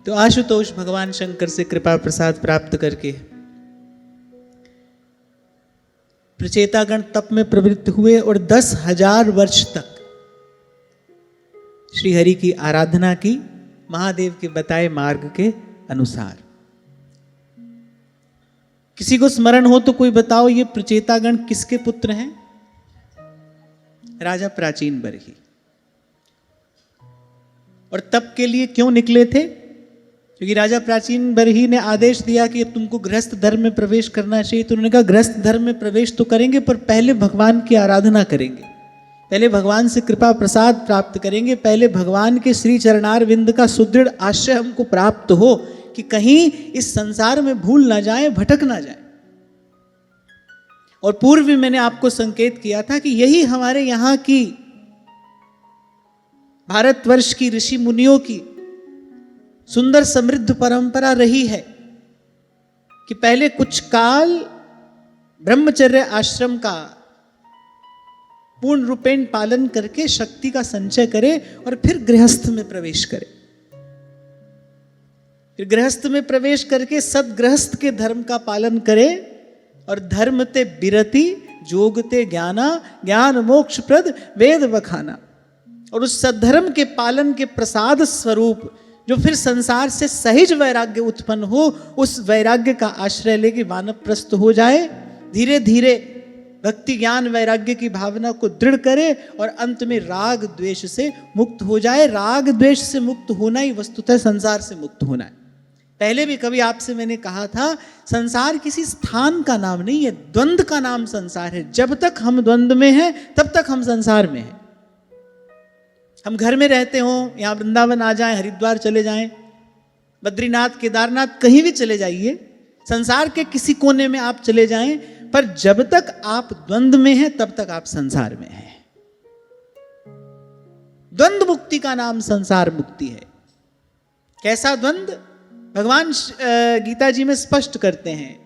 तो आशुतोष भगवान शंकर से कृपा प्रसाद प्राप्त करके प्रचेतागण तप में प्रवृत्त हुए और 10,000 वर्ष तक श्री हरि की आराधना की, महादेव के बताए मार्ग के अनुसार। किसी को स्मरण हो तो कोई बताओ, ये प्रचेतागण किसके पुत्र हैं? राजा प्राचीन बरही। और तप के लिए क्यों निकले थे? क्योंकि राजा प्राचीन बरही ने आदेश दिया कि अब तुमको गृहस्थ धर्म में प्रवेश करना चाहिए। तो उन्होंने कहा गृहस्थ धर्म में प्रवेश तो करेंगे, पर पहले भगवान की आराधना करेंगे, पहले भगवान से कृपा प्रसाद प्राप्त करेंगे, पहले भगवान के श्री चरणार विंद का सुदृढ़ आश्रय हमको प्राप्त हो कि कहीं इस संसार में भूल ना जाए, भटक ना जाए। और पूर्व में मैंने आपको संकेत किया था कि यही हमारे यहां की भारतवर्ष की ऋषि मुनियों की सुंदर समृद्ध परंपरा रही है कि पहले कुछ काल ब्रह्मचर्य आश्रम का पूर्ण रूपेण पालन करके शक्ति का संचय करे और फिर गृहस्थ में प्रवेश करे। फिर गृहस्थ में प्रवेश करके सदगृहस्थ के धर्म का पालन करे और धर्म ते बिरति जोगते ज्ञाना ज्ञान मोक्ष प्रद वेद वखाना। और उस सद्धर्म के पालन के प्रसाद स्वरूप जो फिर संसार से सहज वैराग्य उत्पन्न हो, उस वैराग्य का आश्रय लेके वानप्रस्थ हो जाए, धीरे धीरे भक्ति ज्ञान वैराग्य की भावना को दृढ़ करे और अंत में राग द्वेष से मुक्त हो जाए। राग द्वेष से मुक्त होना ही वस्तुतः संसार से मुक्त होना है। पहले भी कभी आपसे मैंने कहा था, संसार किसी स्थान का नाम नहीं है, द्वंद्व का नाम संसार है। जब तक हम द्वंद्व में हैं तब तक हम संसार में हैं। हम घर में रहते हो, यहाँ वृंदावन आ जाएं, हरिद्वार चले जाएं, बद्रीनाथ केदारनाथ कहीं भी चले जाइए, संसार के किसी कोने में आप चले जाएं, पर जब तक आप द्वंद्व में हैं तब तक आप संसार में हैं। द्वंद्व मुक्ति का नाम संसार मुक्ति है। कैसा द्वंद्व? भगवान गीता जी में स्पष्ट करते हैं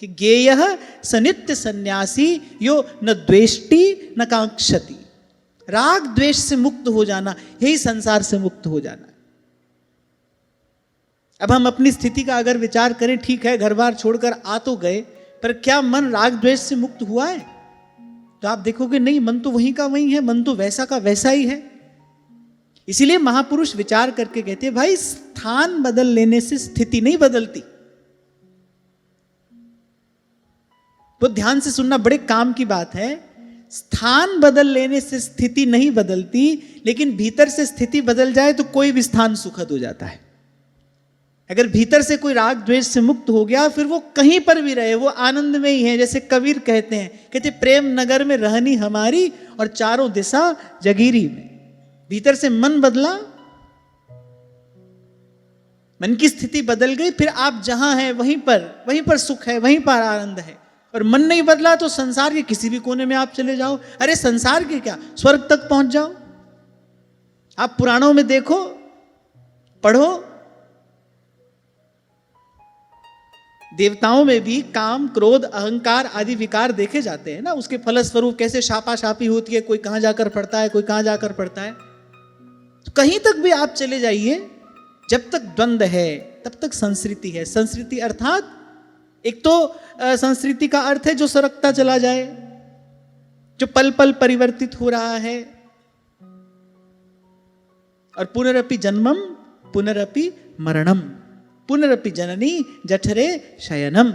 कि ज्ञेयः सनित्य सन्यासी यो न द्वेष्टि न कांक्षति। राग द्वेष से मुक्त हो जाना, यही संसार से मुक्त हो जाना। अब हम अपनी स्थिति का अगर विचार करें, ठीक है घर बार छोड़कर आ तो गए, पर क्या मन राग द्वेष से मुक्त हुआ है? तो आप देखोगे नहीं, मन तो वहीं का वहीं है, मन तो वैसा का वैसा ही है। इसीलिए महापुरुष विचार करके कहते हैं, भाई स्थान बदल लेने से स्थिति नहीं बदलती। तो ध्यान से सुनना, बड़े काम की बात है। स्थान बदल लेने से स्थिति नहीं बदलती, लेकिन भीतर से स्थिति बदल जाए तो कोई भी स्थान सुखद हो जाता है। अगर भीतर से कोई राग द्वेष से मुक्त हो गया, फिर वो कहीं पर भी रहे, वो आनंद में ही है। जैसे कबीर कहते हैं, कहते प्रेम नगर में रहनी हमारी और चारों दिशा जगीरी में। भीतर से मन बदला, मन की स्थिति बदल गई, फिर आप जहां हैं वहीं पर सुख है, वहीं पर आनंद है। और मन नहीं बदला तो संसार के किसी भी कोने में आप चले जाओ, अरे संसार के क्या, स्वर्ग तक पहुंच जाओ। आप पुराणों में देखो, पढ़ो, देवताओं में भी काम क्रोध अहंकार आदि विकार देखे जाते हैं ना। उसके फलस्वरूप कैसे शापा शापी होती है, कोई कहां जाकर पड़ता है, कोई कहां जाकर पड़ता है। तो कहीं तक भी आप चले जाइए, जब तक द्वंद्व है तब तक संस्कृति है। संस्कृति अर्थात एक तो संस्कृति का अर्थ है जो सरकता चला जाए, जो पल पल परिवर्तित हो रहा है। और पुनरपि जन्मम पुनरपि मरणम पुनरपि जननी जठरे शयनम।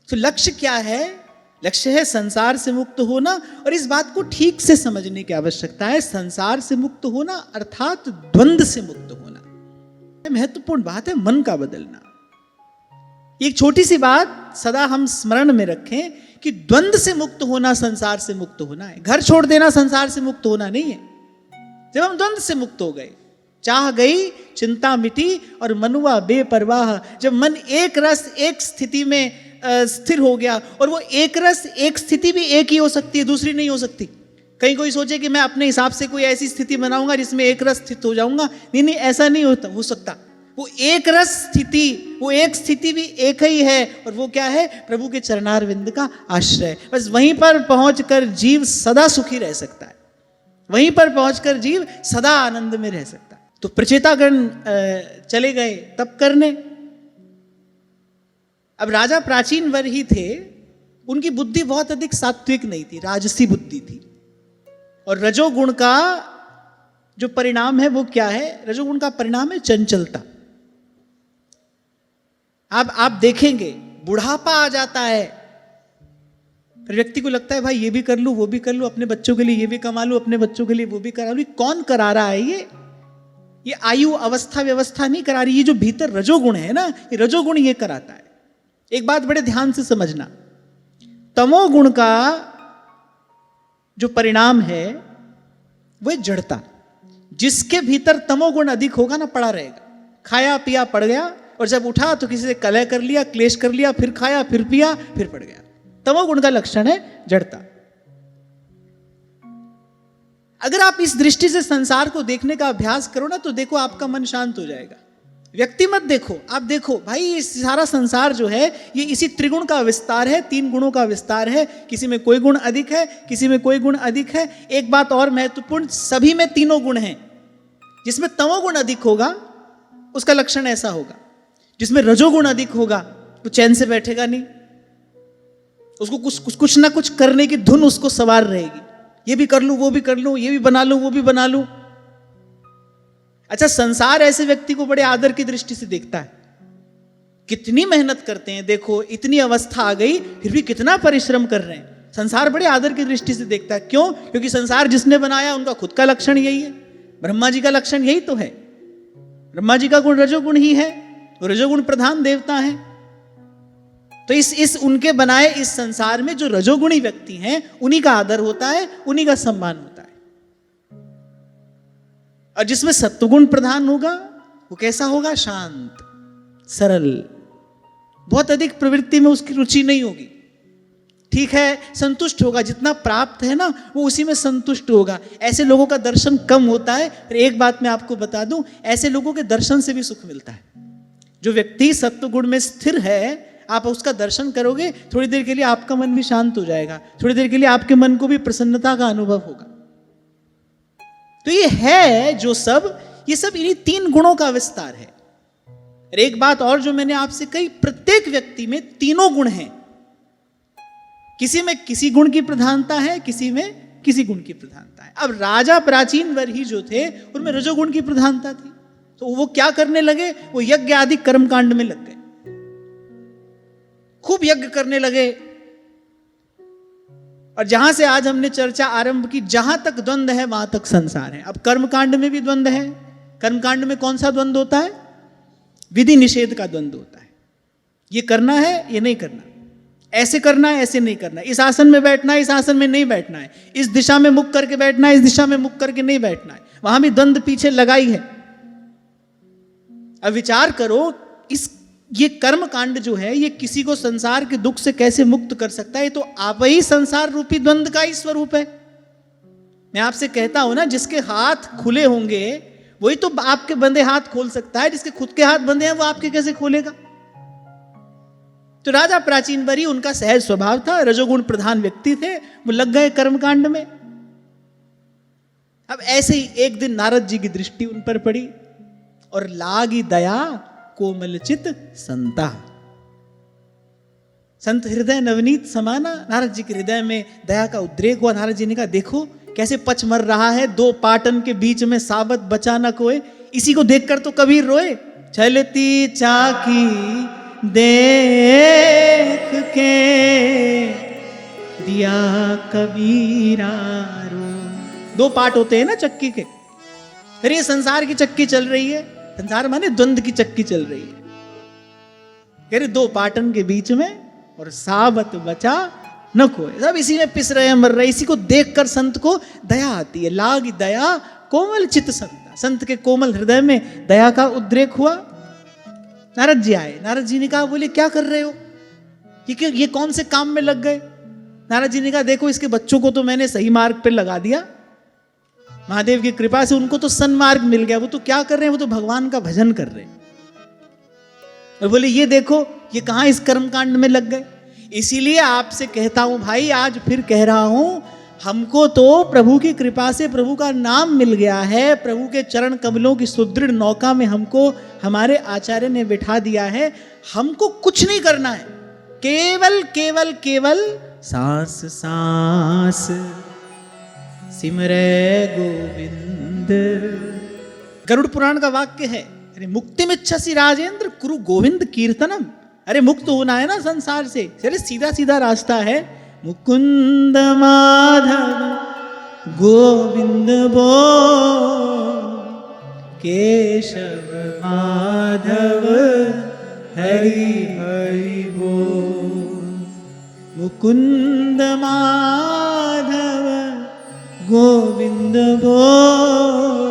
तो लक्ष्य क्या है? लक्ष्य है संसार से मुक्त होना। और इस बात को ठीक से समझने की आवश्यकता है। संसार से मुक्त होना अर्थात द्वंद्व से मुक्त होना। महत्वपूर्ण बात है मन का बदलना। एक छोटी सी बात सदा हम स्मरण में रखें कि द्वंद्व से मुक्त होना संसार से मुक्त होना है। घर छोड़ देना संसार से मुक्त होना नहीं है। जब हम द्वंद्व से मुक्त हो गए, चाह गई चिंता मिटी और मनुआ बेपरवाह। जब मन एक रस एक स्थिति में स्थिर हो गया, और वो एक रस एक स्थिति भी एक ही हो सकती है, दूसरी नहीं हो सकती। कहीं कोई सोचे कि मैं अपने हिसाब से कोई ऐसी स्थिति बनाऊंगा जिसमें एक रस स्थित हो जाऊंगा, नहीं नहीं, ऐसा नहीं हो सकता। वो एक रस स्थिति, वो एक स्थिति भी एक ही है, और वो क्या है? प्रभु के चरणारविंद का आश्रय। बस वहीं पर पहुंचकर जीव सदा सुखी रह सकता है, वहीं पर पहुंचकर जीव सदा आनंद में रह सकता है। तो प्रचेतागण चले गए तप करने। अब राजा प्राचीन वर ही थे, उनकी बुद्धि बहुत अधिक सात्विक नहीं थी, राजसी बुद्धि थी। और रजोगुण का जो परिणाम है वो क्या है? रजोगुण का परिणाम है चंचलता। आप देखेंगे बुढ़ापा आ जाता है, फिर व्यक्ति को लगता है भाई ये भी कर लूं, वो भी कर लूं, अपने बच्चों के लिए ये भी कमा लूं, अपने बच्चों के लिए वो भी करा लूं। कौन करा रहा है ये आयु अवस्था व्यवस्था नहीं करा रही, ये जो भीतर रजोगुण है ना, ये रजोगुण ये कराता है। एक बात बड़े ध्यान से समझना, तमोगुण का जो परिणाम है वो जड़ता। जिसके भीतर तमोगुण अधिक होगा ना, पड़ा रहेगा, खाया पिया पड़ गया, और जब उठा तो किसी से कलह कर लिया, क्लेश कर लिया, फिर खाया फिर पिया फिर पड़ गया। तमोगुण का लक्षण है जड़ता। अगर आप इस दृष्टि से संसार को देखने का अभ्यास करो ना, तो देखो आपका मन शांत हो जाएगा। व्यक्ति मत देखो, आप देखो भाई ये सारा संसार जो है ये इसी त्रिगुण का विस्तार है, 3 गुणों का विस्तार है। किसी में कोई गुण अधिक है, किसी में कोई गुण अधिक है। एक बात और महत्वपूर्ण, सभी में तीनों गुण हैं। जिसमें तमोगुण अधिक होगा उसका लक्षण ऐसा होगा, जिसमें रजोगुण अधिक होगा वो चैन से बैठेगा नहीं, उसको कुछ ना कुछ करने की धुन उसको सवार रहेगी। ये भी कर लूं, वो भी कर लूं, ये भी बना लूं, वो भी बना लूं। अच्छा, संसार ऐसे व्यक्ति को बड़े आदर की दृष्टि से देखता है। कितनी मेहनत करते हैं, देखो इतनी अवस्था आ गई फिर भी कितना परिश्रम कर रहे हैं। संसार बड़े आदर की दृष्टि से देखता है। क्यों? क्योंकि संसार जिसने बनाया उनका खुद का लक्षण यही है। ब्रह्मा जी का लक्षण यही तो है। ब्रह्मा जी का गुण रजोगुण ही है, वो रजोगुण प्रधान देवता है। तो इस उनके बनाए इस संसार में जो रजोगुणी व्यक्ति हैं उन्हीं का आदर होता है, उन्हीं का सम्मान होता है। और जिसमें सत्वगुण प्रधान होगा वो कैसा होगा? शांत, सरल, बहुत अधिक प्रवृत्ति में उसकी रुचि नहीं होगी। ठीक है, संतुष्ट होगा, जितना प्राप्त है ना वो उसी में संतुष्ट होगा। ऐसे लोगों का दर्शन कम होता है। फिर एक बात मैं आपको बता दूं, ऐसे लोगों के दर्शन से भी सुख मिलता है। जो व्यक्ति सत्वगुण में स्थिर है, आप उसका दर्शन करोगे, थोड़ी देर के लिए आपका मन भी शांत हो जाएगा, थोड़ी देर के लिए आपके मन को भी प्रसन्नता का अनुभव होगा। तो ये है जो सब, ये सब इन्हीं 3 गुणों का विस्तार है। और एक बात और जो मैंने आपसे कही, प्रत्येक व्यक्ति में तीनों गुण हैं। किसी में किसी गुण की प्रधानता है, किसी में किसी गुण की प्रधानता है। अब राजा प्राचीन वर ही जो थे उनमें रजोगुण की प्रधानता थी, तो वो क्या करने लगे? वो यज्ञ आदि कर्मकांड में लग गए, खूब यज्ञ करने लगे। और जहां से आज हमने चर्चा आरंभ की, जहां तक द्वंद्व है वहां तक संसार है। अब कर्मकांड में भी द्वंद्व है। कर्मकांड में कौन सा द्वंद्व होता है? विधि निषेध का द्वंद्व होता है। ये करना है, ये नहीं करना, ऐसे करना है, ऐसे नहीं करना, इस आसन में बैठना है, इस आसन में नहीं बैठना है, इस दिशा में मुख करके बैठना है, इस दिशा में मुख करके नहीं बैठना है। वहां भी द्वंद्व पीछे लगाई है। अब विचार करो, ये कर्म कांड जो है ये किसी को संसार के दुख से कैसे मुक्त कर सकता है? तो आप ही संसार रूपी द्वंद्व का ही स्वरूप है। मैं आपसे कहता हूं ना, जिसके हाथ खुले होंगे वही तो आपके बंधे हाथ खोल सकता है। जिसके खुद के हाथ बंधे हैं वो आपके कैसे खोलेगा? तो राजा प्राचीन वरी, उनका सहज स्वभाव था, रजोगुण प्रधान व्यक्ति थे, वो लग गए कर्मकांड में। अब ऐसे ही एक दिन नारद जी की दृष्टि उन पर पड़ी और लागी दया कोमलचित संता। संत हृदय नवनीत समाना। नारद जी के हृदय में दया का उद्रेक हुआ। नारद जी ने कहा, देखो कैसे पच मर रहा है, 2 पाटन के बीच में साबत बचा न कोई। इसी को देखकर तो कबीर रोए, चलती चाकी देख के दिया कबीरा रो। 2 पाट होते हैं ना चक्की के। फिर ये संसार की चक्की चल रही है, संसार माने द्वंद्व की चक्की चल रही है। कह रहे 2 पाटन के बीच में और साबत बचा न कोई, सब इसी में पिस रहे हैं, मर रहे। इसी को देखकर संत को दया आती है। लाग दया कोमल चित संता। संत के कोमल हृदय में दया का उद्रेक हुआ। नारद जी आए। नारद जी ने कहा, बोले क्या कर रहे हो? ये कौन से काम में लग गए? नारद जी ने कहा, देखो इसके बच्चों को तो मैंने सही मार्ग पे लगा दिया, महादेव की कृपा से उनको तो सन्मार्ग मिल गया। वो तो क्या कर रहे हैं? वो तो भगवान का भजन कर रहे हैं। और बोले ये देखो ये कहां इस कर्मकांड में लग गए। इसीलिए आपसे कहता हूं भाई, आज फिर कह रहा हूं, हमको तो प्रभु की कृपा से प्रभु का नाम मिल गया है, प्रभु के चरण कमलों की सुदृढ़ नौका में हमको हमारे आचार्य ने बिठा दिया है। हमको कुछ नहीं करना है, केवल केवल केवल सांस सांस सिमरे गोविंद। गरुड़ पुराण का वाक्य है, अरे मुक्तिमिच्छसि राजेंद्र कुरु गोविंद कीर्तनम। अरे मुक्त होना है ना संसार से, चले सीधा सीधा रास्ता है, मुकुंद माधव गोविंद बोल, केशव माधव हरि हरि बोल। मुकुंद माधव गोविंद बोल,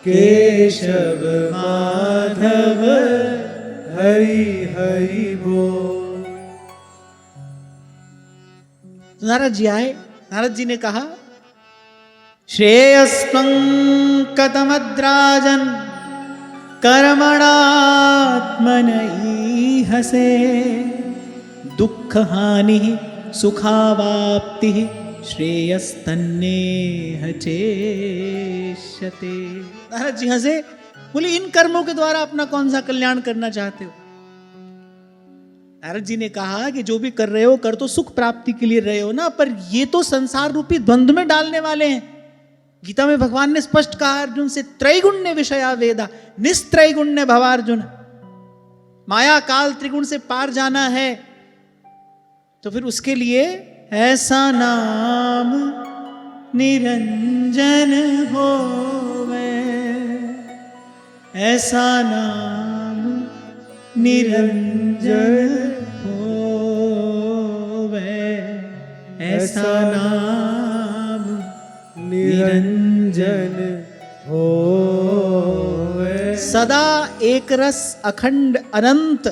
केशव माधव हरि हरि बोल। नारद जी आए, नारद जी ने कहा, श्रेयस्त्वं कथमद्राजन् कर्मणात्मनैहसे, दुःख हानि सुखावाप्ति श्रेयस्तन्नेह चेष्यते। नारद जी हंसे, बोले इन कर्मों के द्वारा अपना कौन सा कल्याण करना चाहते हो? नारद जी ने कहा कि जो भी कर रहे हो कर तो सुख प्राप्ति के लिए रहे हो ना, पर ये तो संसार रूपी द्वंद्व में डालने वाले हैं। गीता में भगवान ने स्पष्ट कहा अर्जुन से, त्रैगुण्य विषया वेदा निस्त्रैगुण्य भवार्जुन। माया काल त्रिगुण से पार जाना है तो फिर उसके लिए ऐसा नाम निरंजन होवे, ऐसा नाम निरंजन होवे, ऐसा नाम निरंजन होवे। सदा एक रस अखंड अनंत,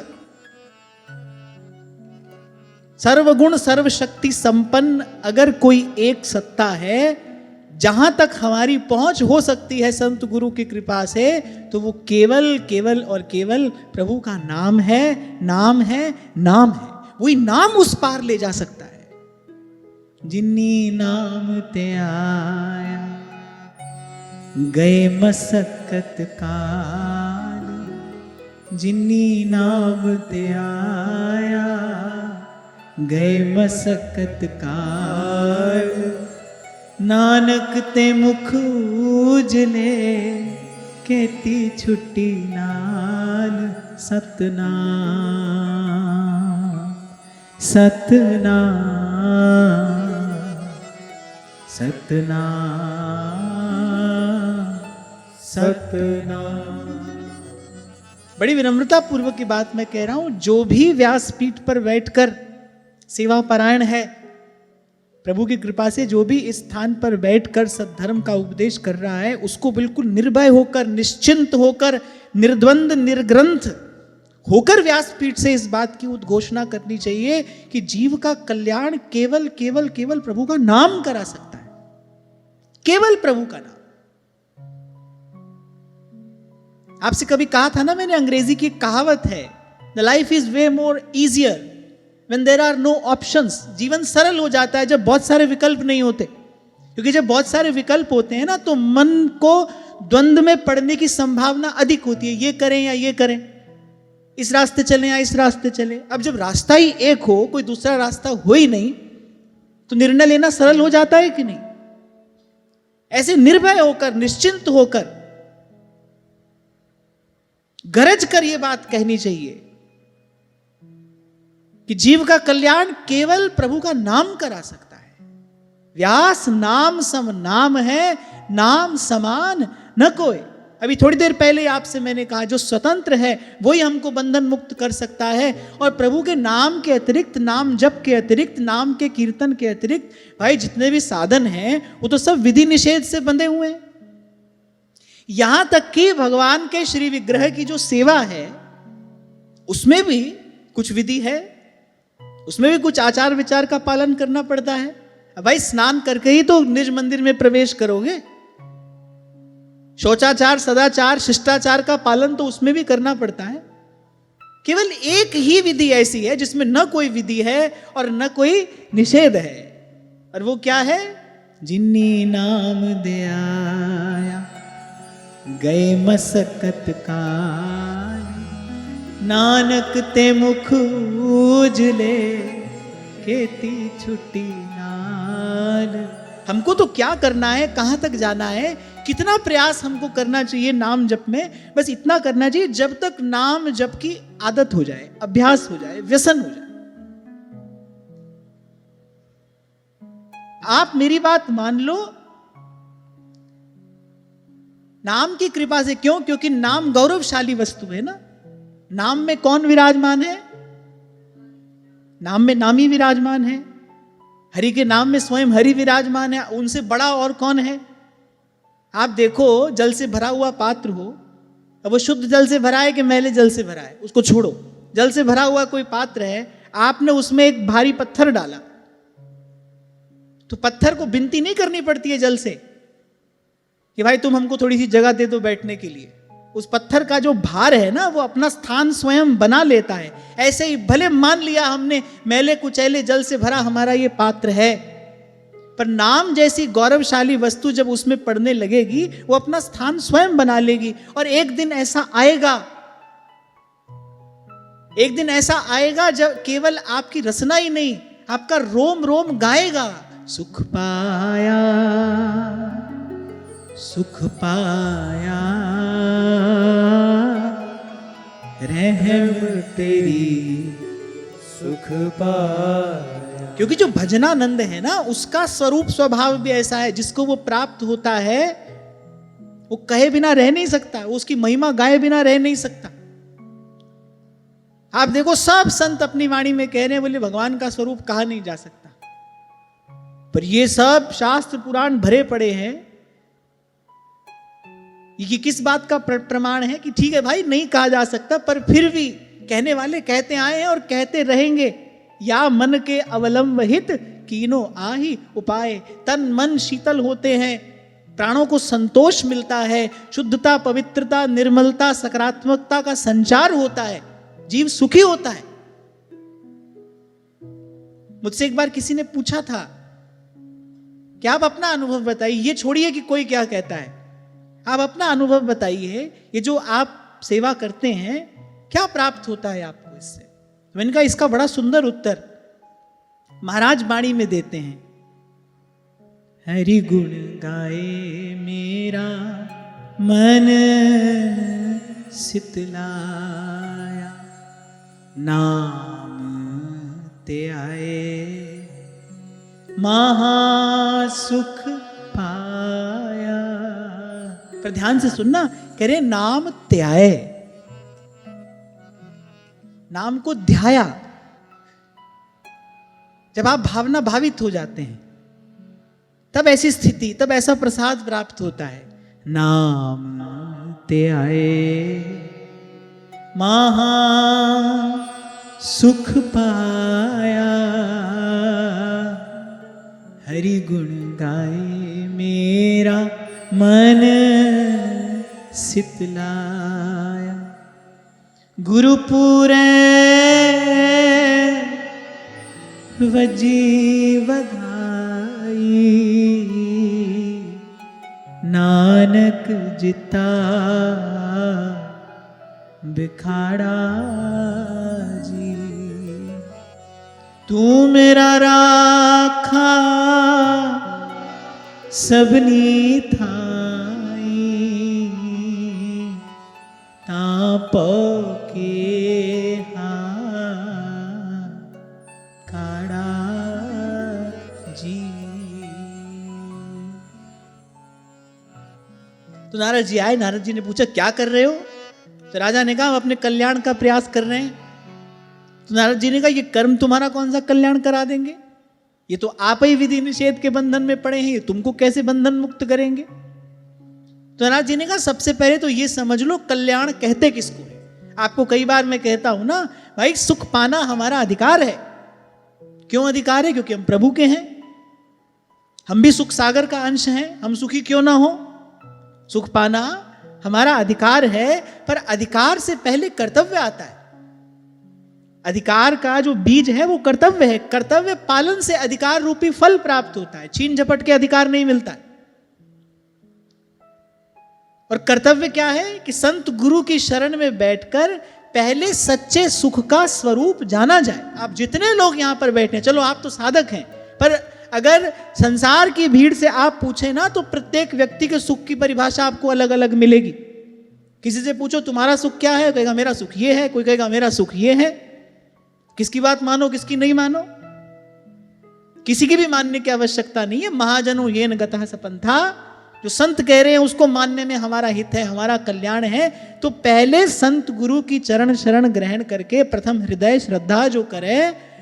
सर्वगुण सर्वशक्ति संपन्न अगर कोई एक सत्ता है जहां तक हमारी पहुंच हो सकती है संत गुरु की कृपा से, तो वो केवल केवल और केवल प्रभु का नाम है, नाम है, नाम है। वही नाम उस पार ले जा सकता है। जिन्नी नाम ते आया गए मसक्कत काल, जिन्नी नाम ते आया गए मसक्कत काल, नानक ते मुख उजले केती छुट्टी नाल, सतनाम सतनाम सतनाम सतनाम। बड़ी विनम्रता पूर्वक की बात मैं कह रहा हूं, जो भी व्यासपीठ पर बैठकर सेवा परायण है, प्रभु की कृपा से जो भी इस स्थान पर बैठकर सद्धर्म का उपदेश कर रहा है, उसको बिल्कुल निर्भय होकर, निश्चिंत होकर, निर्द्वंद निर्ग्रंथ होकर व्यासपीठ से इस बात की उद्घोषणा करनी चाहिए कि जीव का कल्याण केवल केवल केवल प्रभु का नाम करा सकता है, केवल प्रभु का नाम। आपसे कभी कहा था ना मैंने, अंग्रेजी की कहावत है, the life is way more easier when there are no options। जीवन सरल हो जाता है जब बहुत सारे विकल्प नहीं होते, क्योंकि जब बहुत सारे विकल्प होते हैं ना तो मन को द्वंद्व में पड़ने की संभावना अधिक होती है, ये करें या ये करें, इस रास्ते चलें या इस रास्ते चलें। अब जब रास्ता ही एक हो, कोई दूसरा रास्ता हो ही नहीं, तो निर्णय लेना सरल हो जाता है कि नहीं? ऐसे निर्भय होकर, निश्चिंत होकर, गरज कर ये बात कहनी चाहिए कि जीव का कल्याण केवल प्रभु का नाम करा सकता है। व्यास नाम सम नाम है, नाम समान न कोई। अभी थोड़ी देर पहले आपसे मैंने कहा, जो स्वतंत्र है वही हमको बंधन मुक्त कर सकता है। और प्रभु के नाम के अतिरिक्त, नाम जप के अतिरिक्त, नाम के कीर्तन के अतिरिक्त भाई जितने भी साधन हैं वो तो सब विधि निषेध से बंधे हुए हैं। यहां तक कि भगवान के श्री विग्रह की जो सेवा है उसमें भी कुछ विधि है, उसमें भी कुछ आचार विचार का पालन करना पड़ता है। भाई स्नान करके ही तो निज मंदिर में प्रवेश करोगे, शौचाचार, सदाचार, शिष्टाचार का पालन तो उसमें भी करना पड़ता है। केवल एक ही विधि ऐसी है जिसमें न कोई विधि है और न कोई निषेध है, और वो क्या है? जिन्नी नाम दे आया गए मसकत काल, नानक ते मुख उजले खेती छुट्टी नाल। हमको तो क्या करना है, कहाँ तक जाना है, कितना प्रयास हमको करना चाहिए नाम जप में? बस इतना करना चाहिए जब तक नाम जप की आदत हो जाए, अभ्यास हो जाए, व्यसन हो जाए। आप मेरी बात मान लो, नाम की कृपा से। क्यों? क्योंकि नाम गौरवशाली वस्तु है ना। नाम में कौन विराजमान है? नाम में नामी विराजमान है। हरि के नाम में स्वयं हरि विराजमान है। उनसे बड़ा और कौन है? आप देखो, जल से भरा हुआ पात्र हो, अब वो शुद्ध जल से भरा है कि मैले जल से भरा है, उसको छोड़ो। जल से भरा हुआ कोई पात्र है, आपने उसमें एक भारी पत्थर डाला, तो पत्थर को विनती नहीं करनी पड़ती है जल से कि भाई तुम हमको थोड़ी सी जगह दे दो बैठने के लिए। उस पत्थर का जो भार है ना, वो अपना स्थान स्वयं बना लेता है। ऐसे ही भले मान लिया हमने मैले कुचैले जल से भरा हमारा ये पात्र है, पर नाम जैसी गौरवशाली वस्तु जब उसमें पड़ने लगेगी, वो अपना स्थान स्वयं बना लेगी। और एक दिन ऐसा आएगा, एक दिन ऐसा आएगा जब केवल आपकी रसना ही नहीं, आपका रोम रोम गाएगा, सुख पाया सुख पाया रहम तेरी सुख पाया। क्योंकि जो भजनानंद है ना, उसका स्वरूप स्वभाव भी ऐसा है, जिसको वो प्राप्त होता है वो कहे बिना रह नहीं सकता, वो उसकी महिमा गाए बिना रह नहीं सकता। आप देखो, सब संत अपनी वाणी में कह रहे हैं, बोले भगवान का स्वरूप कहा नहीं जा सकता, पर ये सब शास्त्र पुराण भरे पड़े हैं। ये किस बात का प्रमाण है कि ठीक है भाई, नहीं कहा जा सकता, पर फिर भी कहने वाले कहते आए हैं और कहते रहेंगे। या मन के अवलंब हित कीनो आही उपाय। तन मन शीतल होते हैं, प्राणों को संतोष मिलता है, शुद्धता, पवित्रता, निर्मलता, सकारात्मकता का संचार होता है, जीव सुखी होता है। मुझसे एक बार किसी ने पूछा था कि आप अपना अनुभव बताइए, ये छोड़िए कि कोई क्या कहता है, आप अपना अनुभव बताइए, ये जो आप सेवा करते हैं क्या प्राप्त होता है आपको इससे? तो मैंने कहा इसका बड़ा सुंदर उत्तर महाराज वाणी में देते हैं। हरि गुण गाए मेरा मन सितलाया, नाम ते आए महासुख पाया। पर ध्यान से सुनना, कह रहे नाम त्याए, नाम को ध्याया। जब आप भावना भावित हो जाते हैं, तब ऐसी स्थिति, तब ऐसा प्रसाद प्राप्त होता है। नाम त्याए महा सुख पाया, हरि गुण गाए मेरा मन सितलाया। गुरुपुरे वजी बधाई, नानक जिता बिखाड़ा जी। तू मेरा राखा सबनी थाई, ताप के काड़ा जी। तो नारद जी आए, नारद जी ने पूछा क्या कर रहे हो? तो राजा ने कहा हम अपने कल्याण का प्रयास कर रहे हैं। तो नारद जी ने कहा ये कर्म तुम्हारा कौन सा कल्याण करा देंगे, ये तो आप ही विधि निषेध के बंधन में पड़े हैं, ये तुमको कैसे बंधन मुक्त करेंगे? तो नारद जी ने कहा सबसे पहले तो ये समझ लो कल्याण कहते किसको है। आपको कई बार मैं कहता हूं ना भाई, सुख पाना हमारा अधिकार है। क्यों अधिकार है? क्योंकि हम प्रभु के हैं, हम भी सुख सागर का अंश हैं, हम सुखी क्यों ना हो। सुख पाना हमारा अधिकार है, पर अधिकार से पहले कर्तव्य आता है। अधिकार का जो बीज है वो कर्तव्य है। कर्तव्य पालन से अधिकार रूपी फल प्राप्त होता है, छीन झपट के अधिकार नहीं मिलता है। और कर्तव्य क्या है कि संत गुरु की शरण में बैठकर पहले सच्चे सुख का स्वरूप जाना जाए। आप जितने लोग यहां पर बैठे हैं, चलो आप तो साधक हैं, पर अगर संसार की भीड़ से आप पूछे ना तो प्रत्येक व्यक्ति के सुख की परिभाषा आपको अलग अलग मिलेगी। किसी से पूछो तुम्हारा सुख क्या है, कहेगा मेरा सुख ये है, कोई कहेगा मेरा सुख ये है। किसकी बात मानो, किसकी नहीं मानो, किसी की भी मानने की आवश्यकता नहीं है। महाजनों ये न गतः सपंथा, जो संत कह रहे हैं उसको मानने में हमारा हित है, हमारा कल्याण है। तो पहले संत गुरु की चरण शरण ग्रहण करके प्रथम हृदय श्रद्धा जो करे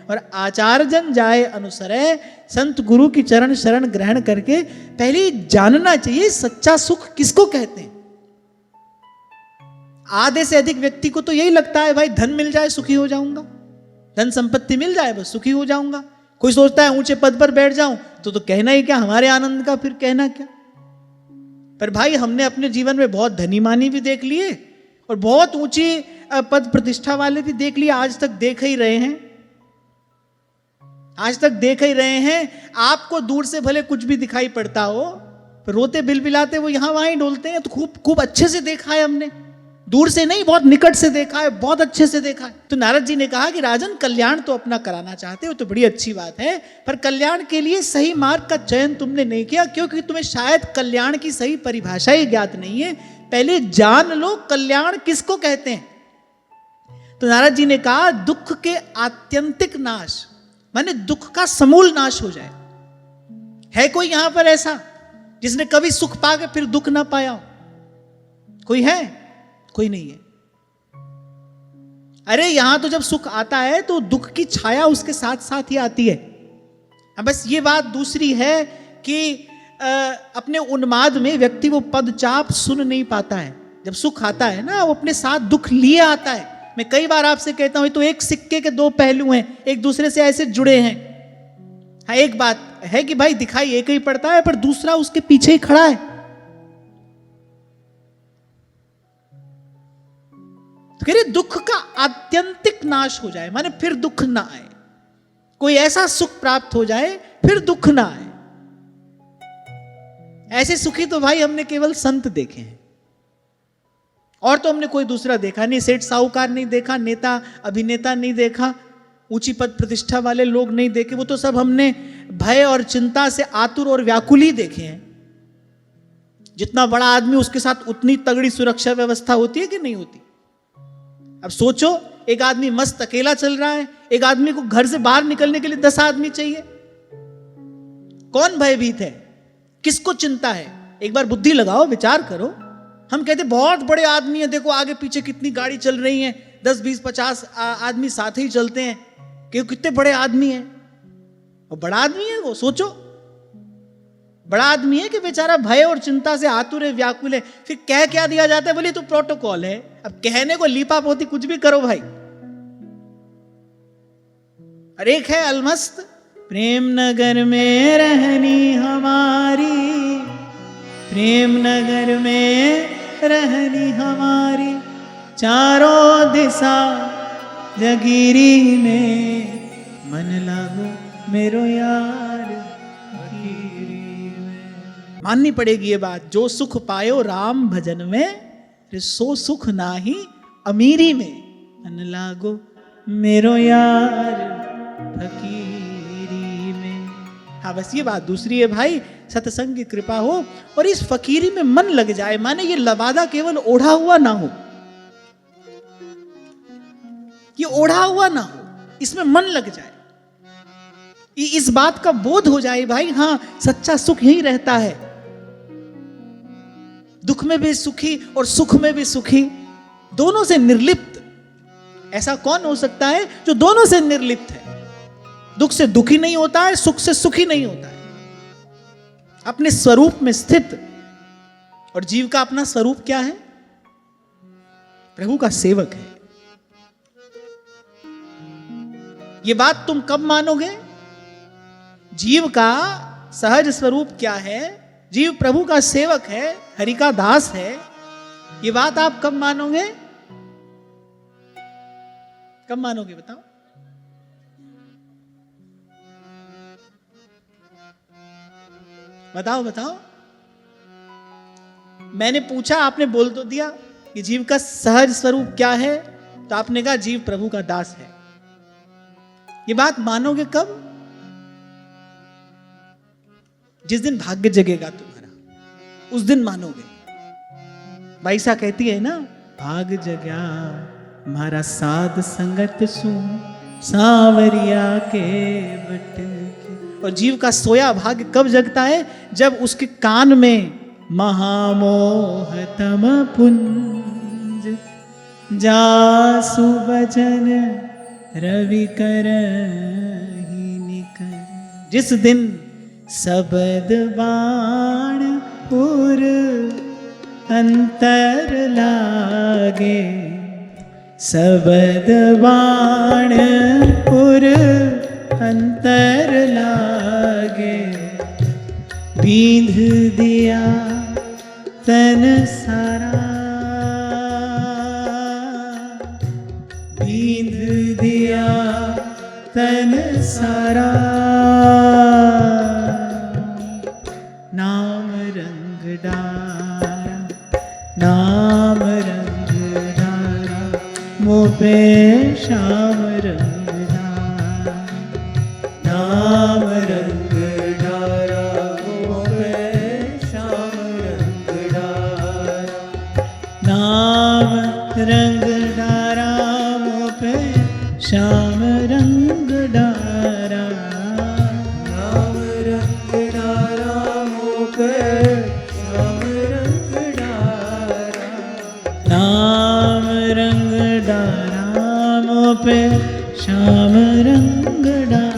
और आचार्यजन जाए अनुसरे, संत गुरु की चरण शरण ग्रहण करके पहले जानना चाहिए सच्चा सुख किसको कहते हैं। आधे से अधिक व्यक्ति को तो यही लगता है भाई धन मिल जाए सुखी हो जाऊंगा, धन संपत्ति मिल जाए बस सुखी हो जाऊंगा। कोई सोचता है ऊंचे पद पर बैठ जाऊं तो कहना ही क्या, हमारे आनंद का फिर कहना क्या। पर भाई हमने अपने जीवन में बहुत धनी मानी भी देख लिए और बहुत ऊंची पद प्रतिष्ठा वाले भी देख लिए, आज तक देख ही रहे हैं, आज तक देख ही रहे हैं। आपको दूर से भले कुछ भी दिखाई पड़ता हो, पर रोते बिलबिलाते वो यहां वहां ही डोलते हैं, तो खूब खूब अच्छे से देखा है हमने, दूर से नहीं बहुत निकट से देखा है, बहुत अच्छे से देखा है। तो नारद जी ने कहा कि राजन कल्याण तो अपना कराना चाहते हो तो बड़ी अच्छी बात है, पर कल्याण के लिए सही मार्ग का चयन तुमने नहीं किया, क्योंकि तुम्हें शायद कल्याण की सही परिभाषा ही ज्ञात नहीं है। पहले जान लो कल्याण किसको कहते हैं। तो नारद जी ने कहा दुख के आत्यंतिक नाश, माने दुख का समूल नाश हो जाए। है कोई यहां पर ऐसा जिसने कभी सुख पाके फिर दुख ना पाया हो? कोई है? कोई नहीं है। अरे यहां तो जब सुख आता है तो दुख की छाया उसके साथ साथ ही आती है। अब बस ये बात दूसरी है कि अपने उन्माद में व्यक्ति वो पदचाप सुन नहीं पाता है। जब सुख आता है ना वो अपने साथ दुख लिए आता है। मैं कई बार आपसे कहता हूं तो एक सिक्के के दो पहलू हैं, एक दूसरे से ऐसे जुड़े हैं। हाँ एक बात है कि भाई दिखाई एक ही पड़ता है पर दूसरा उसके पीछे ही खड़ा है। तो कह रहे दुख का आत्यंतिक नाश हो जाए, माने फिर दुख ना आए, कोई ऐसा सुख प्राप्त हो जाए फिर दुख ना आए। ऐसे सुखी तो भाई हमने केवल संत देखे हैं, और तो हमने कोई दूसरा देखा नहीं। सेठ साहूकार नहीं देखा, नेता अभिनेता नहीं देखा, ऊंची पद प्रतिष्ठा वाले लोग नहीं देखे। वो तो सब हमने भय और चिंता से आतुर और व्याकुल ही देखे हैं। जितना बड़ा आदमी उसके साथ उतनी तगड़ी सुरक्षा व्यवस्था होती है कि नहीं होती। अब सोचो एक आदमी मस्त अकेला चल रहा है, एक आदमी को घर से बाहर निकलने के लिए 10 आदमी चाहिए। कौन भयभीत है, किसको चिंता है? एक बार बुद्धि लगाओ, विचार करो। हम कहते बहुत बड़े आदमी है, देखो आगे पीछे कितनी गाड़ी चल रही है, 10 20 50 आदमी साथ ही चलते हैं, कि कितने बड़े आदमी हैं। और बड़ा आदमी है वो, सोचो बड़ा आदमी है कि बेचारा भय और चिंता से आतुर है, व्याकुल है। फिर कह क्या दिया जाता है, बोले तो प्रोटोकॉल है। अब कहने को लीपा पोती कुछ भी करो भाई। और एक है अलमस्त, प्रेम नगर में रहनी हमारी, प्रेम नगर में रहनी हमारी, चारों दिशा जगीरी में, मन लागो मेरो यार। माननी पड़ेगी ये बात, जो सुख पायो राम भजन में, सो सुख नाही अमीरी में, मन लागो मेरो यार फकीरी में। हाँ बस ये बात दूसरी है भाई, सत्संग की कृपा हो और इस फकीरी में मन लग जाए, माने ये लबादा केवल ओढ़ा हुआ ना हो, ये ओढ़ा हुआ ना हो, इसमें मन लग जाए, इस बात का बोध हो जाए भाई हाँ सच्चा सुख यही रहता है। दुख में भी सुखी और सुख में भी सुखी, दोनों से निर्लिप्त। ऐसा कौन हो सकता है जो दोनों से निर्लिप्त है? दुख से दुखी नहीं होता है, सुख से सुखी नहीं होता है, अपने स्वरूप में स्थित। और जीव का अपना स्वरूप क्या है? प्रभु का सेवक है। ये बात तुम कब मानोगे? जीव का सहज स्वरूप क्या है? जीव प्रभु का सेवक है, हरि का दास है। ये बात आप कब मानोगे? कब मानोगे बताओ? बताओ बताओ। मैंने पूछा, आपने बोल तो दिया कि जीव का सहज स्वरूप क्या है, तो आपने कहा जीव प्रभु का दास है। ये बात मानोगे कब? जिस दिन भाग्य जगेगा तुम्हारा, उस दिन मानोगे। बाईसा कहती है ना, भाग जगा मारा साध संगत सु सांवरिया के बट के। और जीव का सोया भाग्य कब जगता है? जब उसके कान में महामोहतम पुंज जासु बचन रवि करहि निकर। जिस दिन शब्द बाण पुर अंतर लागे, शब्द बाण पुर अंतर लागे, बींध दिया तन सारा, बींध दिया तन सारा। नाम रंग डारा, नाम रंग डारा, मोह पे श्याम रंग डारा। नाम रंग डारा, मोह पे श्याम रंग डारा। नाम रंग डारा, मोह पे श्याम रंग डारा। नाम रंग डारा, मोह पे श्याम रंग डारा। नाम रंग डारा, मोह पे श्याम रंग डारा।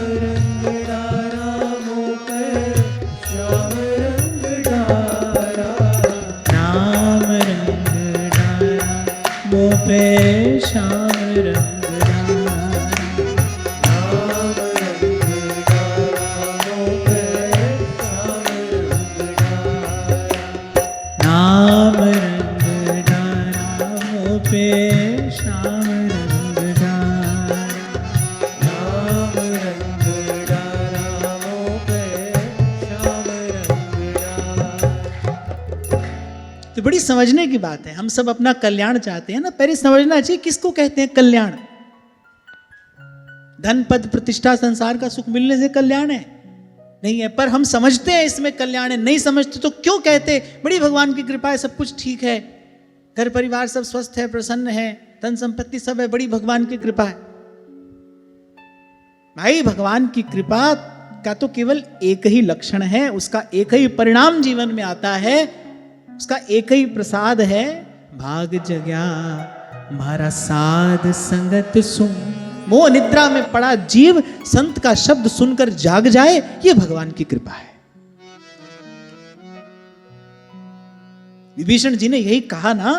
नाम रंग डारा, मोह पे श्याम रंग डारा। नाम रंग डारा, मोह पे श्याम रंग डारा। नाम रंग डारा, मोह पे श्याम रंग डारा। नाम रंग डारा, मोह पे श्याम रंग डारा। नाम रंग डारा, मोह पे श्याम रंग डारा। तो बड़ी समझने की बात है। हम सब अपना कल्याण चाहते हैं ना, पहले समझना चाहिए किसको कहते हैं कल्याण। धन पद प्रतिष्ठा संसार का सुख मिलने से कल्याण है? नहीं है। पर हम समझते हैं इसमें कल्याण है, नहीं समझते तो क्यों कहते बड़ी भगवान की कृपा है, सब कुछ ठीक है, घर परिवार सब स्वस्थ है, प्रसन्न है, धन संपत्ति सब है, बड़ी भगवान की कृपा है। भाई भगवान की कृपा का तो केवल एक ही लक्षण है, उसका एक ही परिणाम जीवन में आता है, उसका एक ही प्रसाद है, भाग जग्या मारा साध संगत सुन। मोह निद्रा में पड़ा जीव संत का शब्द सुनकर जाग जाए, ये भगवान की कृपा है। विभीषण जी ने यही कहा ना,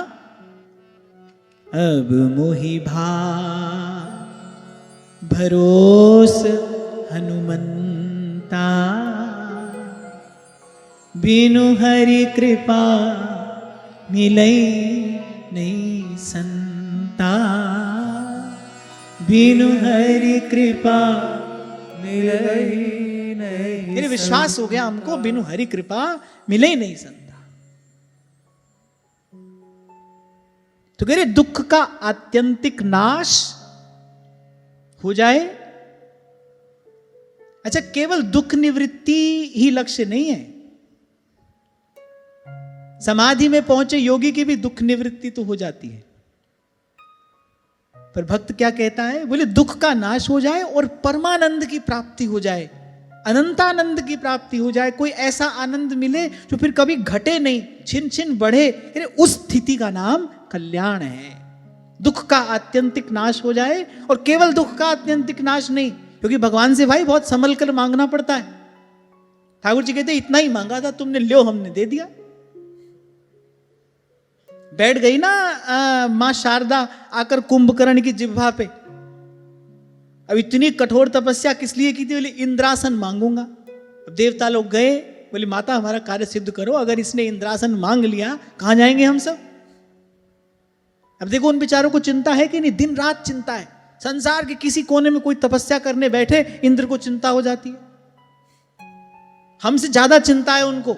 अब मोहि भा भरोस हनुमंता, बिनु हरि कृपा मिलई नहीं संता। बिनु हरि कृपा मिलई नहीं। मेरे विश्वास हो गया हमको, बिनु हरि कृपा मिले ही नहीं संता। तो कह रहे दुख का आत्यंतिक नाश हो जाए। अच्छा, केवल दुख निवृत्ति ही लक्ष्य नहीं है। समाधि में पहुंचे योगी की भी दुख निवृत्ति तो हो जाती है, पर भक्त क्या कहता है? बोले दुख का नाश हो जाए और परमानंद की प्राप्ति हो जाए, अनंतानंद की प्राप्ति हो जाए, कोई ऐसा आनंद मिले जो फिर कभी घटे नहीं, छिन छिन बढ़े। उस स्थिति का नाम कल्याण है। दुख का आत्यंतिक नाश हो जाए, और केवल दुख का आत्यंतिक नाश नहीं, क्योंकि भगवान से भाई बहुत संभल कर मांगना पड़ता है। ठाकुर जी कहते इतना ही मांगा था तुमने, लो हमने दे दिया। बैठ गई ना मां शारदा आकर कुंभकर्ण की जिह्वा पे। अब इतनी कठोर तपस्या किस लिए की थी? बोले इंद्रासन मांगूंगा। अब देवता लोग गए, बोले माता हमारा कार्य सिद्ध करो, अगर इसने इंद्रासन मांग लिया कहां जाएंगे हम सब? अब देखो उन बेचारों को चिंता है कि नहीं? दिन रात चिंता है। संसार के किसी कोने में कोई तपस्या करने बैठे, इंद्र को चिंता हो जाती है। हमसे ज्यादा चिंता है उनको,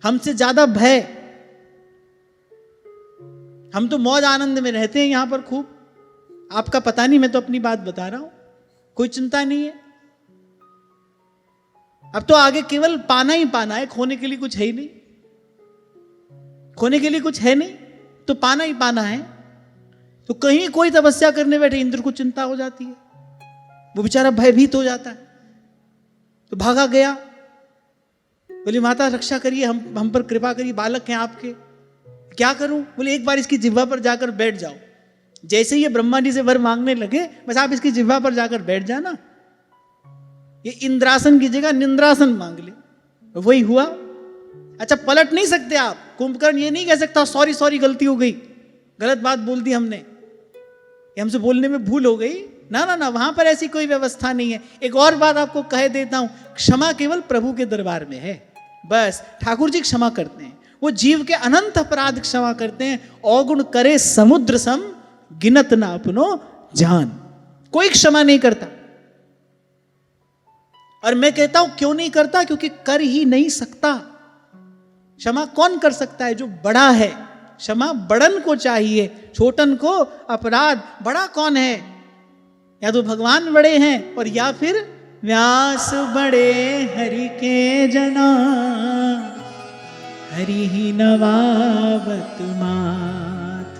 हमसे ज्यादा भय। हम तो मौज आनंद में रहते हैं यहां पर खूब, आपका पता नहीं, मैं तो अपनी बात बता रहा हूं, कोई चिंता नहीं है। अब तो आगे केवल पाना ही पाना है, खोने के लिए कुछ है ही नहीं, खोने के लिए कुछ है नहीं, तो पाना ही पाना है। तो कहीं कोई तपस्या करने बैठे इंद्र को चिंता हो जाती है, वो बेचारा भयभीत हो जाता है, तो भागा गया, बोले माता रक्षा करिए, हम पर कृपा करिए, बालक हैं आपके, क्या करूं? बोले एक बार इसकी जिह्वा पर जाकर बैठ जाओ। जैसे ही ये ब्रह्मा जी से वर मांगने लगे, बस आप इसकी जिह्वा पर जाकर बैठ जाना, ये इंद्रासन की जगह निंद्रासन मांग ले। वही हुआ। अच्छा, पलट नहीं सकते आप, कुंभकर्ण ये नहीं कह सकता सॉरी सॉरी गलती हो गई, गलत बात बोल दी हमने, ये हमसे बोलने में भूल हो गई। ना ना ना, वहां पर ऐसी कोई व्यवस्था नहीं है। एक और बात आपको कह देता हूं, क्षमा केवल प्रभु के दरबार में है, बस ठाकुर जी क्षमा करते हैं, वो जीव के अनंत अपराध क्षमा करते हैं। अवगुण करे समुद्र सम, गिनत ना अपनो जान। कोई क्षमा नहीं करता, और मैं कहता हूं क्यों नहीं करता, क्योंकि कर ही नहीं सकता। क्षमा कौन कर सकता है? जो बड़ा है। क्षमा बड़न को चाहिए, छोटन को अपराध। बड़ा कौन है? या तो भगवान बड़े हैं, और या फिर व्यास बड़े हरि के जना, हरि ही नवावत मात।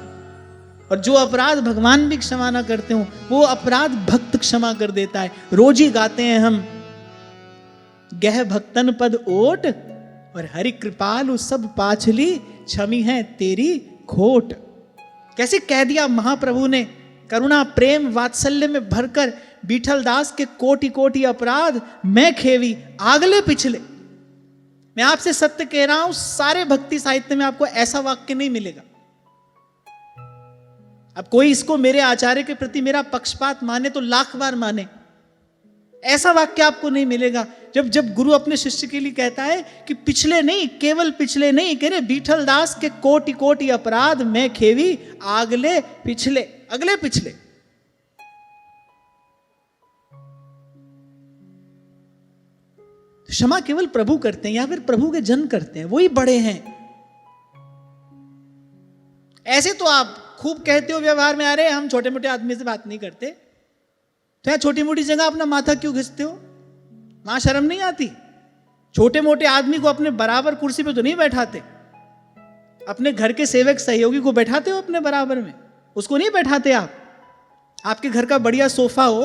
और जो अपराध भगवान भी क्षमा ना करते हो, वो अपराध भक्त क्षमा कर देता है। रोज ही गाते हैं हम, गह भक्तन पद ओट, और हरि कृपालु सब पाछली, क्षमी है तेरी खोट। कैसे कह दिया महाप्रभु ने, करुणा प्रेम वात्सल्य में भरकर, बीठल दास के कोटि कोटि अपराध मैं खेवी, आगले पिछले। मैं आपसे सत्य कह रहा हूं, सारे भक्ति साहित्य में आपको ऐसा वाक्य नहीं मिलेगा। अब कोई इसको मेरे आचार्य के प्रति मेरा पक्षपात माने तो लाख बार माने, ऐसा वाक्य आपको नहीं मिलेगा। जब गुरु अपने शिष्य के लिए कहता है कि पिछले नहीं, केवल पिछले नहीं, कह रहे बीठल दास के कोटि कोटि अपराध मैं खेवी, आगले पिछले, अगले पिछले। क्षमा केवल प्रभु करते हैं, या फिर प्रभु के जन करते हैं, वही बड़े हैं। ऐसे तो आप खूब कहते हो व्यवहार में, अरे हम छोटे मोटे आदमी से बात नहीं करते, तो यहाँ छोटी मोटी जगह अपना माथा क्यों घिसते हो? वहां शर्म नहीं आती? छोटे मोटे आदमी को अपने बराबर कुर्सी पे तो नहीं बैठाते, अपने घर के सेवक सहयोगी को बैठाते हो अपने बराबर में, उसको नहीं बैठाते आप। आपके घर का बढ़िया सोफा हो,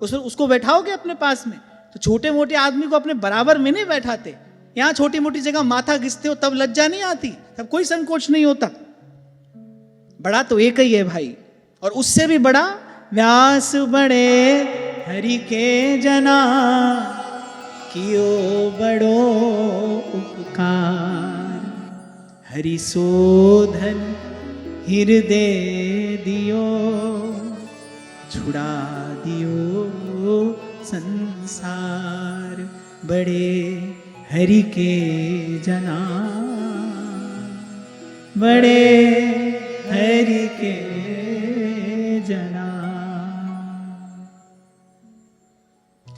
उसको बैठाओगे अपने पास में, तो छोटे मोटे आदमी को अपने बराबर में नहीं बैठाते। यहाँ छोटी मोटी जगह माथा घिसते हो, तब लज्जा नहीं आती, तब कोई संकोच नहीं होता। बड़ा तो एक ही है भाई, और उससे भी बड़ा व्यास बड़े हरि के जना, कियो बड़ो उपकार, हरि शोधन हृदय दियो, छुड़ा दियो संसार, बड़े हरि के जना, बड़े हरि के जना।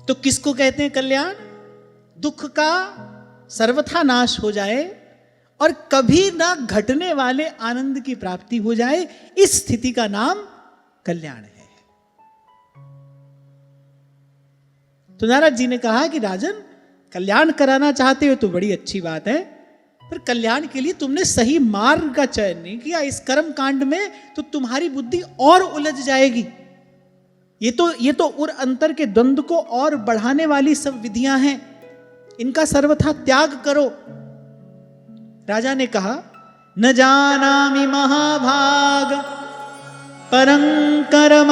तो किसको कहते हैं कल्याण? दुख का सर्वथा नाश हो जाए और कभी ना घटने वाले आनंद की प्राप्ति हो जाए, इस स्थिति का नाम कल्याण है। तो नारद जी ने कहा कि राजन, कल्याण कराना चाहते हो तो बड़ी अच्छी बात है, पर कल्याण के लिए तुमने सही मार्ग का चयन नहीं किया। इस कर्म कांड में तो तुम्हारी बुद्धि और उलझ जाएगी। ये तो उर अंतर के द्वंद्व को और बढ़ाने वाली सब विधियां हैं, इनका सर्वथा त्याग करो। राजा ने कहा, न जानामि महाभाग परं कर्मापवेदधि,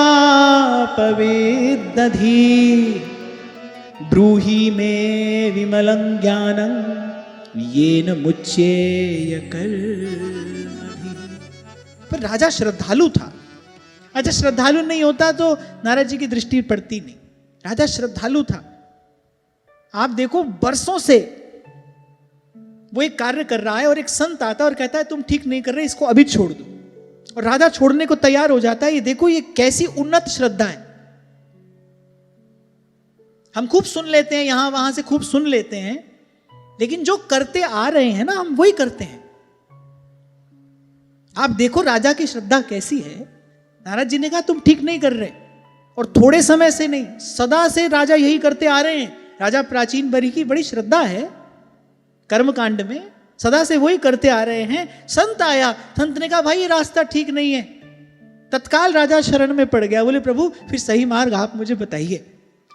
ब्रूहि मे विमलं ज्ञानं येन मुच्येय कर्मभिः। पर राजा श्रद्धालु था। अच्छा, श्रद्धालु नहीं होता तो नारद जी की दृष्टि पड़ती नहीं। राजा श्रद्धालु था। आप देखो, बरसों से वो एक कार्य कर रहा है और एक संत आता है और कहता है तुम ठीक नहीं कर रहे, इसको अभी छोड़ दो, और राजा छोड़ने को तैयार हो जाता है। ये देखो, ये कैसी उन्नत श्रद्धा है। हम खूब सुन लेते हैं, यहां वहां से खूब सुन लेते हैं, लेकिन जो करते आ रहे हैं ना, हम वही करते हैं। आप देखो राजा की श्रद्धा कैसी है। नारद जी ने कहा तुम ठीक नहीं कर रहे, और थोड़े समय से नहीं, सदा से राजा यही करते आ रहे हैं। राजा प्राचीन बरी की बड़ी श्रद्धा है कर्मकांड में, सदा से वही करते आ रहे हैं। संत आया, संत ने कहा भाई ये रास्ता ठीक नहीं है। तत्काल राजा शरण में पड़ गया, बोले प्रभु फिर सही मार्ग आप मुझे बताइए।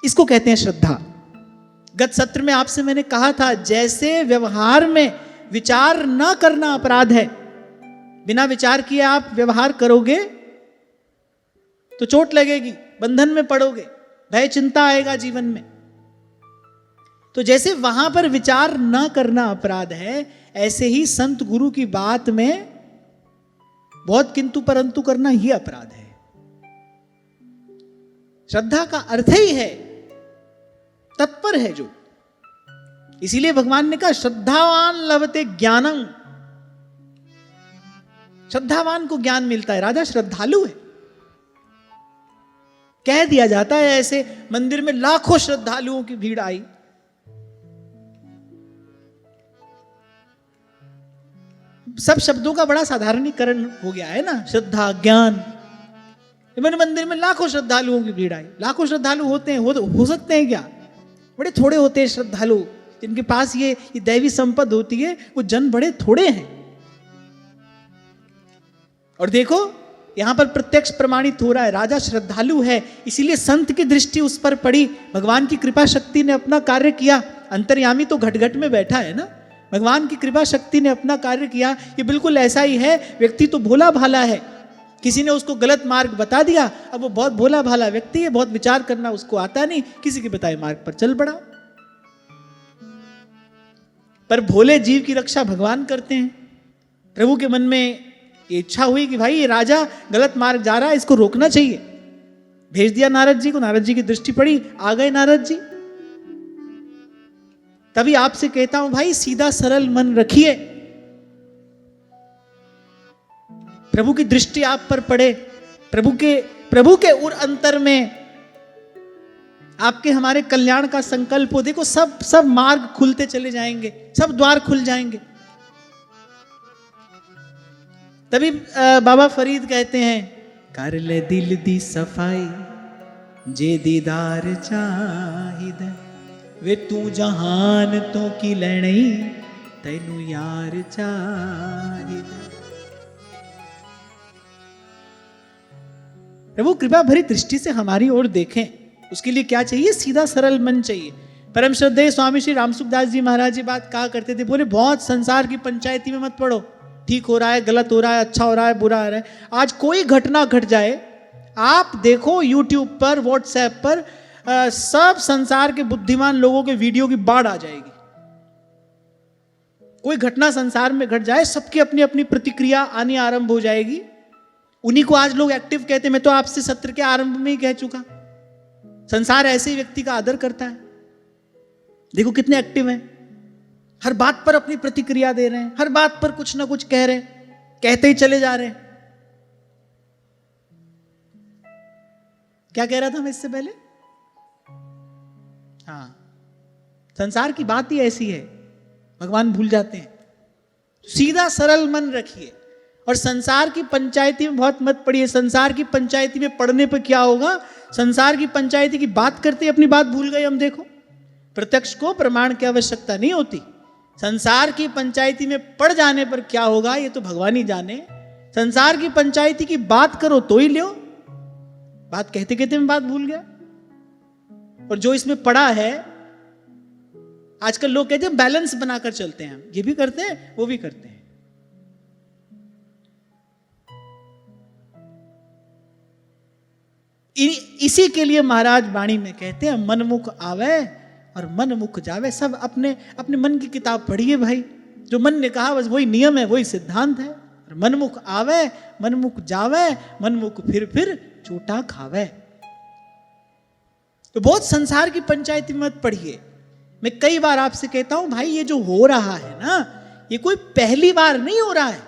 इसको कहते हैं श्रद्धा। गत सत्र में आपसे मैंने कहा था, जैसे व्यवहार में विचार न करना अपराध है, बिना विचार किए आप व्यवहार करोगे तो चोट लगेगी, बंधन में पड़ोगे, भय चिंता आएगा जीवन में। तो जैसे वहां पर विचार न करना अपराध है, ऐसे ही संत गुरु की बात में बहुत किंतु परंतु करना ही अपराध है। श्रद्धा का अर्थ ही है तत्पर है जो। इसीलिए भगवान ने कहा श्रद्धावान लभते ज्ञानम, श्रद्धावान को ज्ञान मिलता है। राजा श्रद्धालु है। कह दिया जाता है ऐसे मंदिर में लाखों श्रद्धालुओं की भीड़ आई, सब शब्दों का बड़ा साधारणीकरण हो गया है ना, श्रद्धा ज्ञान। मैंने मंदिर में लाखों श्रद्धालुओं की भीड़ आई। लाखों श्रद्धालु होते हैं, हो सकते हैं क्या? बड़े थोड़े होते हैं श्रद्धालु जिनके पास ये दैवी संपद होती है, वो जन बड़े थोड़े हैं। और देखो यहां पर प्रत्यक्ष प्रमाणित हो रहा है, राजा श्रद्धालु है, इसीलिए संत की दृष्टि उस पर पड़ी। भगवान की कृपा शक्ति ने अपना कार्य किया। अंतर्यामी तो घट घट में बैठा है ना, भगवान की कृपा शक्ति ने अपना कार्य किया। ये बिल्कुल ऐसा ही है, व्यक्ति तो भोला भाला है, किसी ने उसको गलत मार्ग बता दिया, अब वो बहुत भोला भाला व्यक्ति है, बहुत विचार करना उसको आता नहीं, किसी के बताए मार्ग पर चल पड़ा। पर भोले जीव की रक्षा भगवान करते हैं। प्रभु के मन में ये इच्छा हुई कि भाई ये राजा गलत मार्ग जा रहा है, इसको रोकना चाहिए। भेज दिया नारद जी को, नारद जी की दृष्टि पड़ी, आ गए नारद जी। तभी आपसे कहता हूं भाई सीधा सरल मन रखिए, प्रभु की दृष्टि आप पर पड़े, प्रभु के उर अंतर में आपके हमारे कल्याण का संकल्प हो। देखो सब मार्ग खुलते चले जाएंगे, सब द्वार खुल जाएंगे। तभी बाबा फरीद कहते हैं, कर ले दिल दी सफाई जे दीदार चाहिदा, वे तू जहान तो की लैणी तैनू यार चाहिदा। प्रभु कृपा भरी दृष्टि से हमारी ओर देखें। उसके लिए क्या चाहिए? सीधा सरल मन चाहिए। परम श्रद्धेय स्वामी श्री रामसुखदास जी महाराज जी बात कहा करते थे, बोले बहुत संसार की पंचायती में मत पड़ो, ठीक हो रहा है, गलत हो रहा है, अच्छा हो रहा है, बुरा हो रहा है। आज कोई घटना घट जाए, आप देखो यूट्यूब पर, व्हाट्सएप पर, सब संसार के बुद्धिमान लोगों के वीडियो की बाढ़ आ जाएगी। कोई घटना संसार में घट जाए, सबकी अपनी अपनी प्रतिक्रिया आनी आरंभ हो जाएगी। उन्हीं को आज लोग एक्टिव कहते हैं। मैं तो आपसे सत्र के आरंभ में ही कह चुका, संसार ऐसे ही व्यक्ति का आदर करता है। देखो कितने एक्टिव हैं, हर बात पर अपनी प्रतिक्रिया दे रहे हैं, हर बात पर कुछ ना कुछ कह रहे हैं, कहते ही चले जा रहे हैं। क्या कह रहा था मैं इससे पहले? हाँ, संसार की बात ही ऐसी है, भगवान भूल जाते हैं। सीधा सरल मन रखिए और संसार की पंचायती में बहुत मत पड़िए। संसार की पंचायती में पढ़ने पर क्या होगा? संसार की पंचायती की बात करते अपनी बात भूल गए हम। देखो, प्रत्यक्ष को प्रमाण की आवश्यकता नहीं होती। संसार की पंचायती में पड़ जाने पर क्या होगा ये तो भगवान ही जाने। संसार की पंचायती की बात करो तो ही लो, बात कहते कहते मैं बात भूल गया। और जो इसमें पड़ा है, आजकल लोग कहते हैं बैलेंस बनाकर चलते हैं, ये भी करते हैं वो भी करते हैं। इसी के लिए महाराज वाणी में कहते हैं, मनमुख आवे और मनमुख जावे। सब अपने अपने मन की किताब पढ़िए भाई, जो मन ने कहा बस वही नियम है, वही सिद्धांत है। और मनमुख आवे, मनमुख जावे, मनमुख फिर चोटा खावे। तो बहुत संसार की पंचायत में मत पढ़िए। मैं कई बार आपसे कहता हूं भाई, ये जो हो रहा है ना, ये कोई पहली बार नहीं हो रहा है।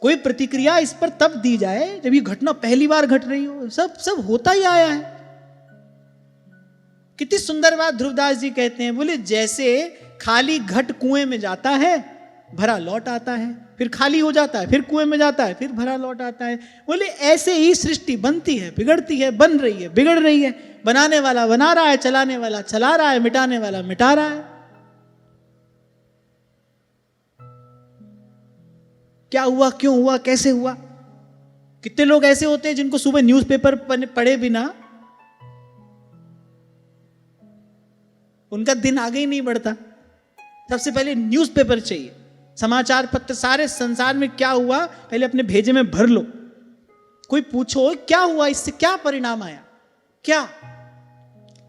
कोई प्रतिक्रिया इस पर तब दी जाए जब ये घटना पहली बार घट रही हो। सब होता ही आया है। कितनी सुंदर बात ध्रुवदास जी कहते हैं, बोले जैसे खाली घट कुएं में जाता है, भरा लौट आता है, फिर खाली हो जाता है, फिर कुएं में जाता है, फिर भरा लौट आता है। बोले ऐसे ही सृष्टि बनती है, बिगड़ती है, बन रही है, बिगड़ रही है। बनाने वाला बना रहा है, चलाने वाला चला रहा है, मिटाने वाला मिटा रहा है। क्या हुआ, क्यों हुआ, कैसे हुआ? कितने लोग ऐसे होते हैं जिनको सुबह न्यूज़पेपर पढ़े बिना उनका दिन आगे ही नहीं बढ़ता। सबसे पहले न्यूज़पेपर चाहिए, समाचार पत्र, सारे संसार में क्या हुआ पहले अपने भेजे में भर लो। कोई पूछो क्या हुआ, इससे क्या परिणाम आया, क्या?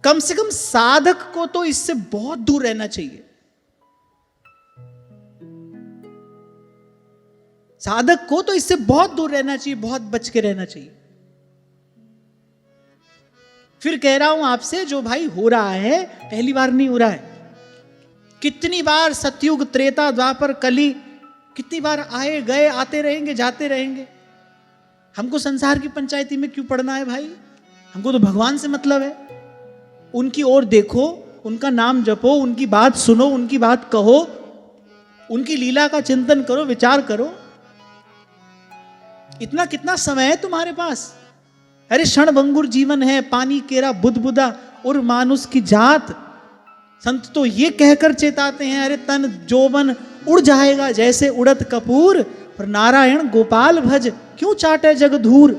कम से कम साधक को तो इससे बहुत दूर रहना चाहिए। साधक को तो इससे बहुत दूर रहना चाहिए, बहुत बच के रहना चाहिए। फिर कह रहा हूं आपसे, जो भाई हो रहा है पहली बार नहीं हो रहा है। कितनी बार सतयुग, त्रेता, द्वापर, कली, कितनी बार आए गए, आते रहेंगे, जाते रहेंगे। हमको संसार की पंचायती में क्यों पढ़ना है भाई? हमको तो भगवान से मतलब है। उनकी ओर देखो, उनका नाम जपो, उनकी बात सुनो, उनकी बात कहो, उनकी लीला का चिंतन करो, विचार करो। इतना कितना समय है तुम्हारे पास? अरे क्षणभंगुर जीवन है, पानी केरा बुदबुदा और मानुष की जात। संत तो ये कहकर चेताते हैं, अरे तन जोबन उड़ जाएगा जैसे उड़त कपूर, और नारायण गोपाल भज क्यों चाटे जग धूर।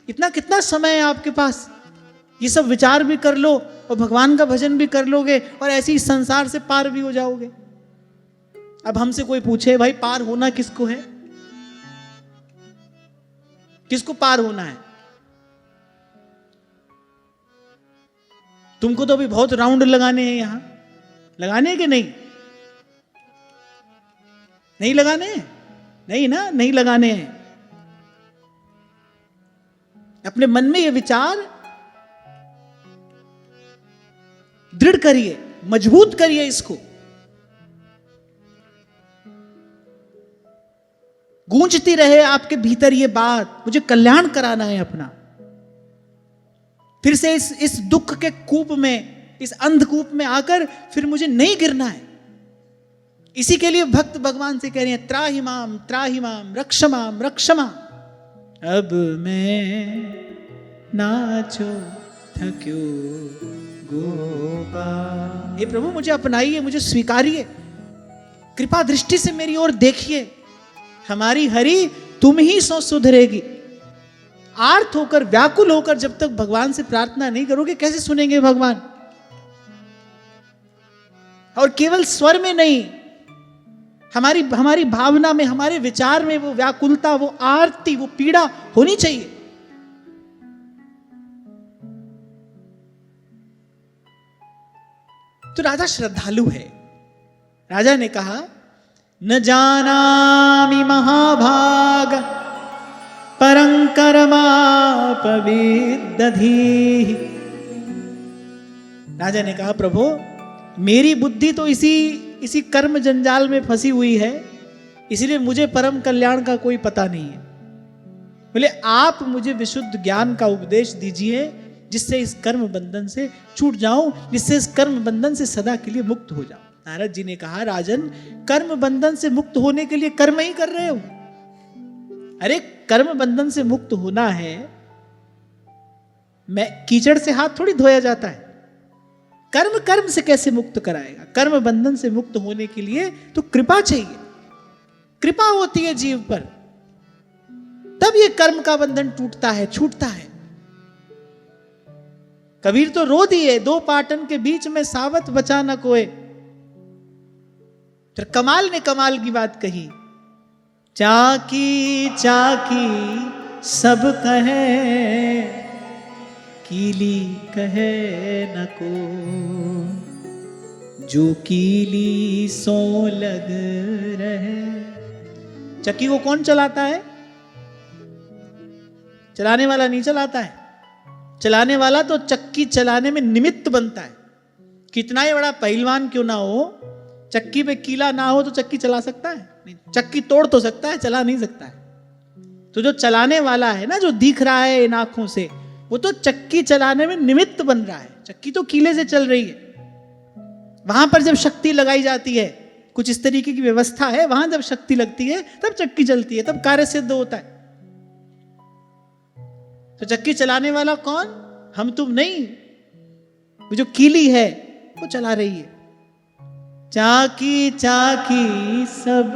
इतना कितना समय है आपके पास? ये सब विचार भी कर लो और भगवान का भजन भी कर लोगे और ऐसे ही संसार से पार भी हो जाओगे। अब हमसे कोई पूछे भाई पार होना किसको है? किसको पार होना है? तुमको तो अभी बहुत राउंड लगाने हैं, यहां लगाने हैं कि नहीं? नहीं लगाने हैं? नहीं ना, नहीं लगाने हैं। अपने मन में ये विचार दृढ़ करिए, मजबूत करिए इसको। गूंजती रहे आपके भीतर ये बात, मुझे कल्याण कराना है अपना। फिर से इस दुख के कूप में, इस अंधकूप में आकर फिर मुझे नहीं गिरना है। इसी के लिए भक्त भगवान से कह रहे हैं, त्राहिमाम त्राहिमाम रक्षमाम रक्षमाम। अब मैं नाचो थक्यो गोपाल। हे प्रभु मुझे अपनाइए, मुझे स्वीकारिए, कृपा दृष्टि से मेरी ओर देखिए। हमारी हरि तुम ही सो सुधरेगी। आर्त होकर, व्याकुल होकर जब तक भगवान से प्रार्थना नहीं करोगे, कैसे सुनेंगे भगवान? और केवल स्वर में नहीं, हमारी भावना में, हमारे विचार में वो व्याकुलता, वो आरती, वो पीड़ा होनी चाहिए। तो राजा श्रद्धालु है। राजा ने कहा, न जानामि महाभाग परंकरमापविदधि। राजा ने कहा, प्रभु मेरी बुद्धि तो इसी कर्म जंजाल में फंसी हुई है, इसलिए मुझे परम कल्याण का कोई पता नहीं है। बोले आप मुझे विशुद्ध ज्ञान का उपदेश दीजिए, जिससे इस कर्म बंधन से छूट जाऊं, जिससे इस कर्म बंधन से सदा के लिए मुक्त हो जाऊं। नारद जी ने कहा, राजन कर्म बंधन से मुक्त होने के लिए कर्म ही कर रहे हो। अरे कर्म बंधन से मुक्त होना है, मैं कीचड़ से हाथ थोड़ी धोया जाता है। कर्म से कैसे मुक्त कराएगा? कर्म बंधन से मुक्त होने के लिए तो कृपा चाहिए। कृपा होती है जीव पर, तब ये कर्म का बंधन टूटता है, छूटता है। कबीर तो रो दिए, दो पाटन के बीच में सावत बचा न कोई। फिर कमाल ने कमाल की बात कही, चाकी चाकी सब कहे, कीली कहे न को, जो कीली सो लग रहे। चक्की को कौन चलाता है? चलाने वाला नहीं चलाता है। चलाने वाला तो चक्की चलाने में निमित्त बनता है। कितना ही बड़ा पहलवान क्यों ना हो, चक्की पे कीला ना हो तो चक्की चला सकता है? नहीं। चक्की तोड़ तो सकता है, चला नहीं सकता है। तो जो चलाने वाला है ना, जो दिख रहा है इन आंखों से, वो तो चक्की चलाने में निमित्त बन रहा है। चक्की तो कीले से चल रही है। वहां पर जब शक्ति लगाई जाती है, कुछ इस तरीके की व्यवस्था है, वहां जब शक्ति लगती है तब चक्की चलती है, तब कार्य सिद्ध होता है। तो चक्की चलाने वाला कौन? हम तुम नहीं, वो जो कीली है वो चला रही है। चाकी चाकी सब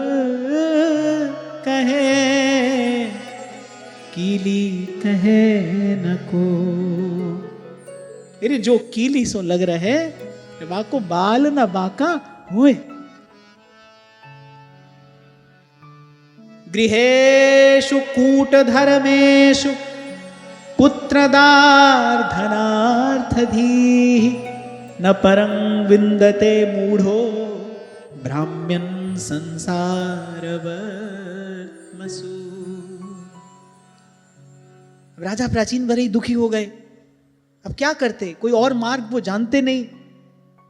कहे, कीली कहे न को। अरे जो कीली सो लग रहे, बाको बाल न बाका हुए। गृहेषु कूट धर्मेषु पुत्रदार्धनार्थधीः न परं विन्दते मूढ़ो ब्राह्म्यन् संसारवर्त्मसु। राजा प्राचीन बड़े दुखी हो गए। अब क्या करते, कोई और मार्ग वो जानते नहीं।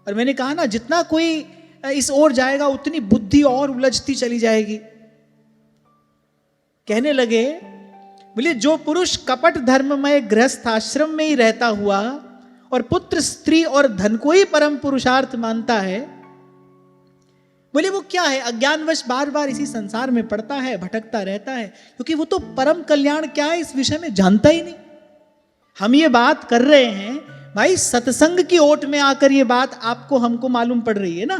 और मैंने कहा ना, जितना कोई इस ओर जाएगा उतनी बुद्धि और उलझती चली जाएगी। कहने लगे, बोले जो पुरुष कपट धर्ममय गृहस्थ आश्रम में ही रहता हुआ और पुत्र स्त्री और धन को ही परम पुरुषार्थ मानता है, बोले वो क्या है, अज्ञानवश बार बार इसी संसार में पड़ता है, भटकता रहता है, क्योंकि वो तो परम कल्याण क्या है इस विषय में जानता ही नहीं। हम ये बात कर रहे हैं भाई, सत्संग की ओट में आकर ये बात आपको हमको मालूम पड़ रही है ना।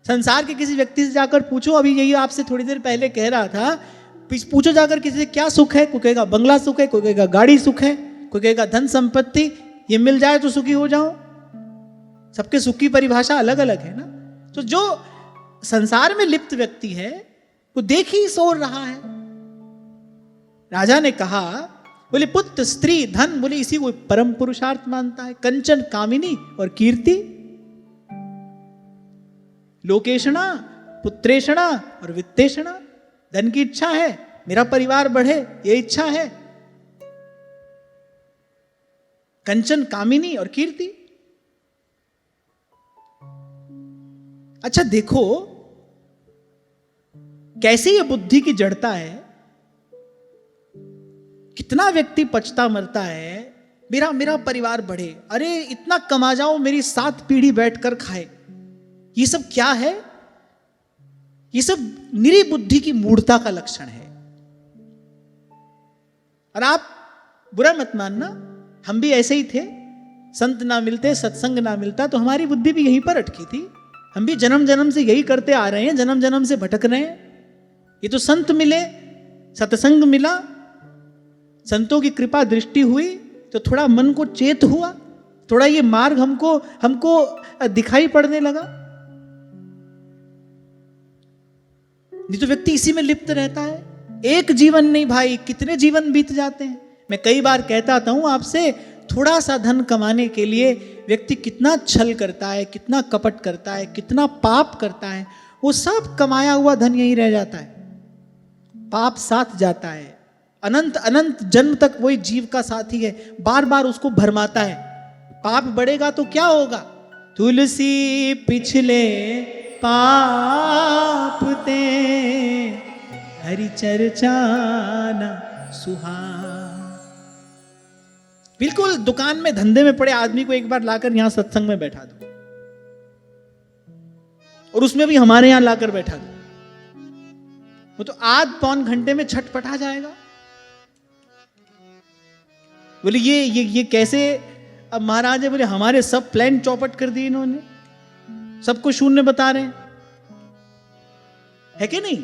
संसार के किसी व्यक्ति से जाकर पूछो, अभी यही आपसे थोड़ी देर पहले कह रहा था, पूछो जाकर किसी से क्या सुख है, कोई कहेगा बंगला सुख है, कोई कहेगा गाड़ी सुख है, कोई कहेगा धन संपत्ति, ये मिल जाए तो सुखी हो जाओ। सबके सुख की परिभाषा अलग अलग है ना। तो जो संसार में लिप्त व्यक्ति है वो देख ही सोर रहा है। राजा ने कहा, बोले पुत्र स्त्री धन, बोले इसी को परम पुरुषार्थ मानता है। कंचन कामिनी और कीर्ति, लोकेशणा पुत्रेशणा और वित्तेशणा। धन की इच्छा है, मेरा परिवार बढ़े, ये इच्छा है। कंचन कामिनी और कीर्ति। अच्छा देखो कैसे ये बुद्धि की जड़ता है। कितना व्यक्ति पचता मरता है, मेरा परिवार बढ़े, अरे इतना कमा जाओ मेरी 7 पीढ़ी बैठकर खाए। ये सब क्या है? ये सब निरी बुद्धि की मूढ़ता का लक्षण है। और आप बुरा मत मानना, हम भी ऐसे ही थे। संत ना मिलते, सत्संग ना मिलता तो हमारी बुद्धि भी यहीं पर अटकी थी। हम भी जन्म जन्म से यही करते आ रहे हैं, जन्म जन्म से भटक रहे हैं। ये तो संत मिले, सत्संग मिला, संतों की कृपा दृष्टि हुई तो थोड़ा मन को चेत हुआ, थोड़ा ये मार्ग हमको दिखाई पड़ने लगा। नहीं तो व्यक्ति इसी में लिप्त रहता है। एक जीवन नहीं भाई, कितने जीवन बीत जाते हैं। मैं कई बार कहता हूं आपसे, थोड़ा सा धन कमाने के लिए व्यक्ति कितना छल करता है, कितना कपट करता है, कितना पाप करता है। वो सब कमाया हुआ धन यहीं रह जाता है, पाप साथ जाता है। अनंत अनंत जन्म तक वही जीव का साथी है, बार बार उसको भरमाता है। पाप बढ़ेगा तो क्या होगा? तुलसी पिछले पाप ते हरि चर्चा न सुहा। बिल्कुल दुकान में धंधे में पड़े आदमी को एक बार लाकर यहां सत्संग में बैठा दो, और उसमें भी हमारे यहां लाकर बैठा दो, वो तो आध पौन घंटे में छटपटा जाएगा। बोले ये कैसे? अब महाराज है, बोले हमारे सब प्लान चौपट कर दिए इन्होंने, सबको शून्य बता रहे हैं, है कि नहीं?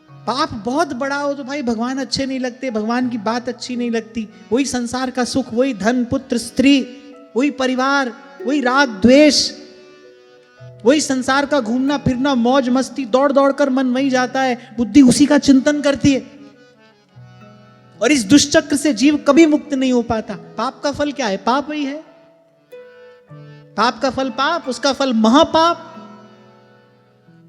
पाप बहुत बड़ा हो तो भाई भगवान अच्छे नहीं लगते, भगवान की बात अच्छी नहीं लगती। वही संसार का सुख, वही धन पुत्र स्त्री, वही परिवार, वही राग द्वेष, वही संसार का घूमना फिरना मौज मस्ती, दौड़ दौड़ कर मन वही जाता है, बुद्धि उसी का चिंतन करती है। और इस दुष्चक्र से जीव कभी मुक्त नहीं हो पाता। पाप का फल क्या है? पाप ही है। पाप का फल पाप, उसका फल महापाप।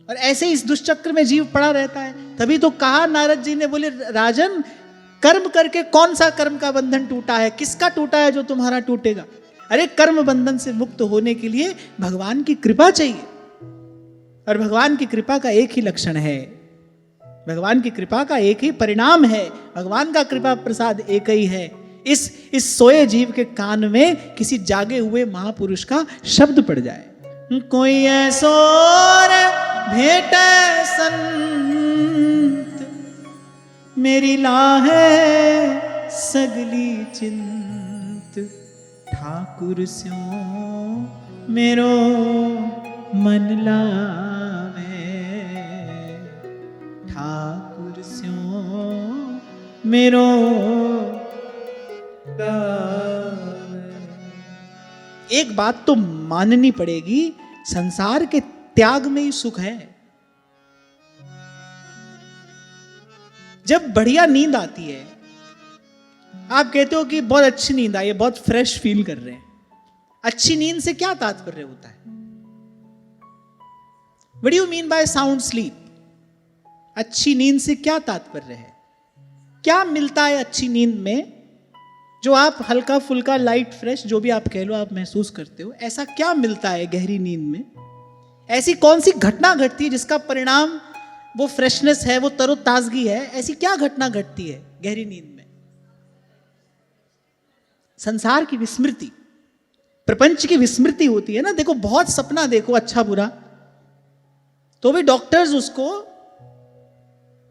और ऐसे इस दुष्चक्र में जीव पड़ा रहता है। तभी तो कहा नारद जी ने, बोले राजन कर्म करके कौन सा कर्म का बंधन टूटा है? किसका टूटा है जो तुम्हारा टूटेगा? अरे कर्म बंधन से मुक्त होने के लिए भगवान की कृपा चाहिए। और भगवान की कृपा का एक ही लक्षण है, भगवान की कृपा का एक ही परिणाम है, भगवान का कृपा प्रसाद एक ही है। इस सोए जीव के कान में किसी जागे हुए महापुरुष का शब्द पड़ जाए, कोई ऐसो भेटे संत मेरी लाहे सगली चिंत, ठाकुर स्यों मेरो मन लावे, ठाकुर स्यों मेरो गावे। एक बात तो माननी पड़ेगी, संसार के त्याग में ही सुख है। जब बढ़िया नींद आती है, आप कहते हो कि बहुत अच्छी नींद आई है, बहुत फ्रेश फील कर रहे हैं। अच्छी नींद से क्या तात्पर्य होता है? What do you mean by sound sleep? अच्छी नींद से क्या तात्पर्य है? क्या मिलता है अच्छी नींद में जो आप हल्का फुल्का लाइट फ्रेश जो भी आप कह लो आप महसूस करते हो? ऐसा क्या मिलता है गहरी नींद में? ऐसी कौन सी घटना घटती है जिसका परिणाम वो फ्रेशनेस है, वो तरोताजगी है? ऐसी क्या घटना घटती है गहरी नींद में? संसार की विस्मृति, प्रपंच की विस्मृति होती है ना। देखो, बहुत सपना देखो अच्छा बुरा, तो भी डॉक्टर्स उसको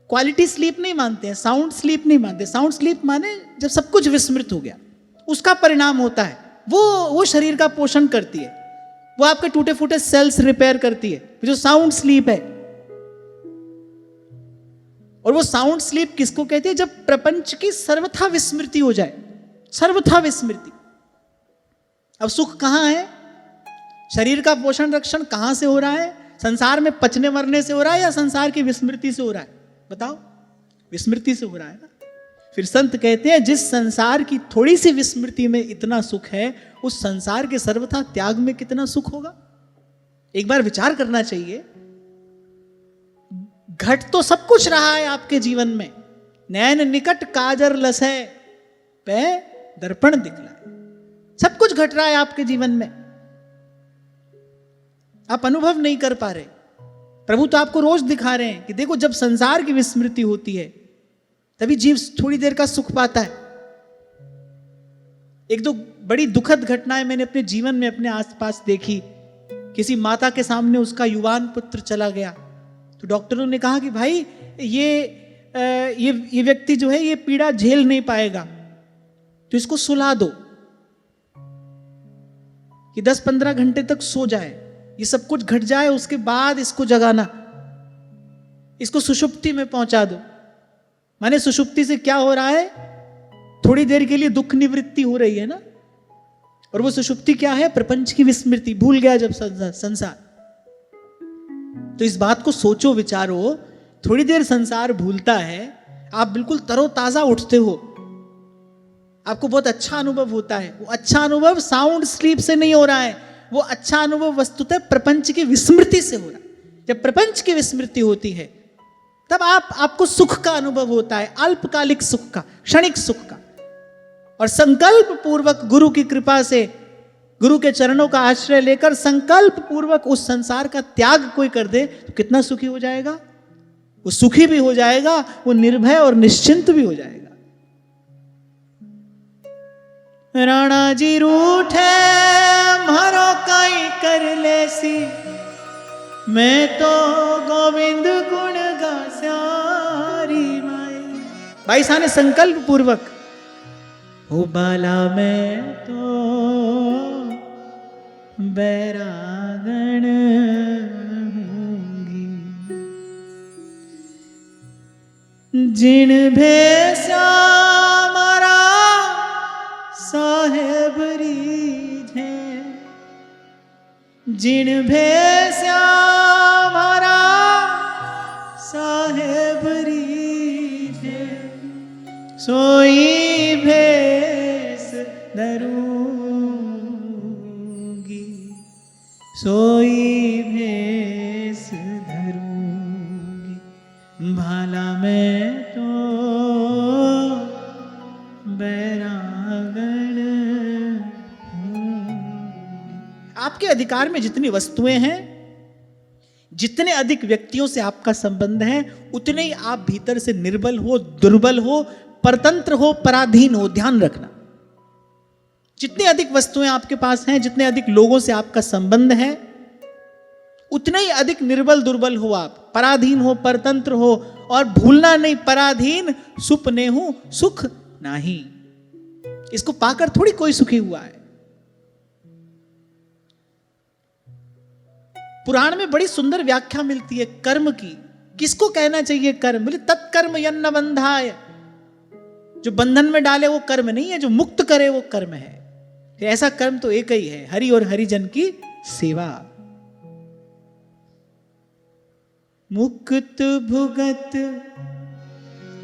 क्वालिटी स्लीप नहीं मानते हैं, साउंड स्लीप नहीं मानते। साउंड स्लीप माने जब सब कुछ विस्मृत हो गया, उसका परिणाम होता है वो शरीर का पोषण करती है, वो आपके टूटे फूटे सेल्स रिपेयर करती है, जो साउंड स्लीप है। और वो साउंड स्लीप किसको कहते हैं? जब प्रपंच की सर्वथा विस्मृति हो जाए, सर्वथा विस्मृति। अब सुख कहां है? शरीर का पोषण रक्षण कहां से हो रहा है? संसार में पचने मरने से हो रहा है या संसार की विस्मृति से हो रहा है? बताओ। विस्मृति से हो रहा है ना। फिर संत कहते हैं जिस संसार की थोड़ी सी विस्मृति में इतना सुख है, उस संसार के सर्वथा त्याग में कितना सुख होगा? एक बार विचार करना चाहिए। घट तो सब कुछ रहा है आपके जीवन में, नैन निकट काजर लसै पे दर्पण दिखलाए, सब कुछ घट रहा है आपके जीवन में, आप अनुभव नहीं कर पा रहे। प्रभु तो आपको रोज दिखा रहे हैं कि देखो, जब संसार की विस्मृति होती है तभी जीव थोड़ी देर का सुख पाता है। एक दो बड़ी दुखद घटनाएं मैंने अपने जीवन में अपने आसपास देखी। किसी माता के सामने उसका युवान पुत्र चला गया, तो डॉक्टरों ने कहा कि भाई ये व्यक्ति जो है ये पीड़ा झेल नहीं पाएगा, तो इसको सुला दो कि 10-15 घंटे तक सो जाए, ये सब कुछ घट जाए, उसके बाद इसको जगाना, इसको सुषुप्ति में पहुंचा दो। माने सुषुप्ति से क्या हो रहा है? थोड़ी देर के लिए दुख निवृत्ति हो रही है ना। और वो सुषुप्ति क्या है? प्रपंच की विस्मृति, भूल गया जब संसार। तो इस बात को सोचो, विचारो। थोड़ी देर संसार भूलता है, आप बिल्कुल तरोताजा उठते हो, आपको बहुत अच्छा अनुभव होता है। वो अच्छा अनुभव साउंड स्लीप से नहीं हो रहा है, वो अच्छा अनुभव वस्तुतः प्रपंच की विस्मृति से हो रहा है। जब प्रपंच की विस्मृति होती है तब आपको सुख का अनुभव होता है, अल्पकालिक सुख का, क्षणिक सुख का। और संकल्प पूर्वक गुरु की कृपा से, गुरु के चरणों का आश्रय लेकर संकल्प पूर्वक उस संसार का त्याग कोई कर दे तो कितना सुखी हो जाएगा? वो सुखी भी हो जाएगा, वो निर्भय और निश्चिंत भी हो जाएगा। राणा जी रूठे मारो कई कर लेसी, मैं तो गोविंद गुण गास्यारी माई। भाई साहब ने संकल्प पूर्वक, ओ बाला मैं तो बैरागण होंगी, जिन भेसा मारा साहेब रीझ है, जिन भेसा मारा साहेब रीझ है, सोई भेस धरूंगी, सोई भेस धरूंगी, भाला मैं तो बैरागण हूं। आपके अधिकार में जितनी वस्तुएं हैं, जितने अधिक व्यक्तियों से आपका संबंध है, उतने ही आप भीतर से निर्बल हो, दुर्बल हो, परतंत्र हो, पराधीन हो। ध्यान रखना, जितनी अधिक वस्तुएं आपके पास हैं, जितने अधिक लोगों से आपका संबंध है, उतना ही अधिक निर्बल दुर्बल हो आप, पराधीन हो, परतंत्र हो। और भूलना नहीं, पराधीन सुपने हूं सुख नहीं। इसको पाकर थोड़ी कोई सुखी हुआ है। पुराण में बड़ी सुंदर व्याख्या मिलती है कर्म की। किसको कहना चाहिए कर्म? बोले तत्कर्म यन्न बंधाय। जो बंधन में डाले वो कर्म नहीं है, जो मुक्त करे वो कर्म है। ऐसा कर्म तो एक ही है, हरि और हरिजन की सेवा। मुक्त भुगत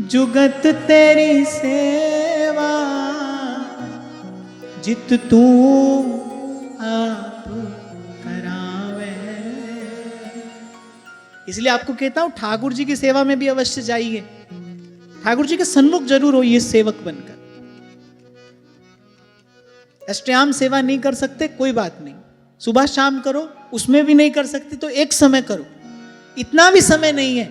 जुगत तेरी सेवा, जित तू आप करावे। इसलिए आपको कहता हूं ठाकुर जी की सेवा में भी अवश्य जाइए। ठाकुर जी के सन्मुख जरूर होइए सेवक बनकर। अष्टयाम सेवा नहीं कर सकते, कोई बात नहीं, सुबह शाम करो। उसमें भी नहीं कर सकते तो एक समय करो, इतना भी समय नहीं है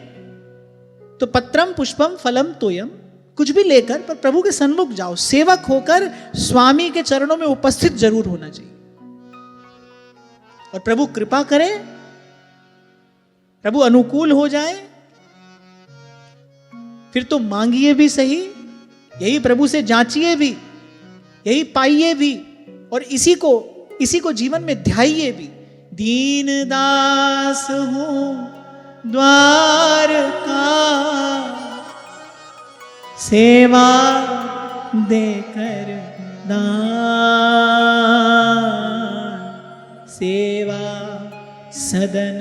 तो पत्रम पुष्पम फलम तोयम, कुछ भी लेकर पर प्रभु के सन्मुख जाओ। सेवक होकर स्वामी के चरणों में उपस्थित जरूर होना चाहिए। और प्रभु कृपा करे, प्रभु अनुकूल हो जाए, फिर तो मांगिए भी सही, यही प्रभु से जांचिए भी, यही पाइए भी, और इसी को जीवन में ध्याइए भी। दीन दास हूं द्वार का, सेवा देकर दान, सेवा सदन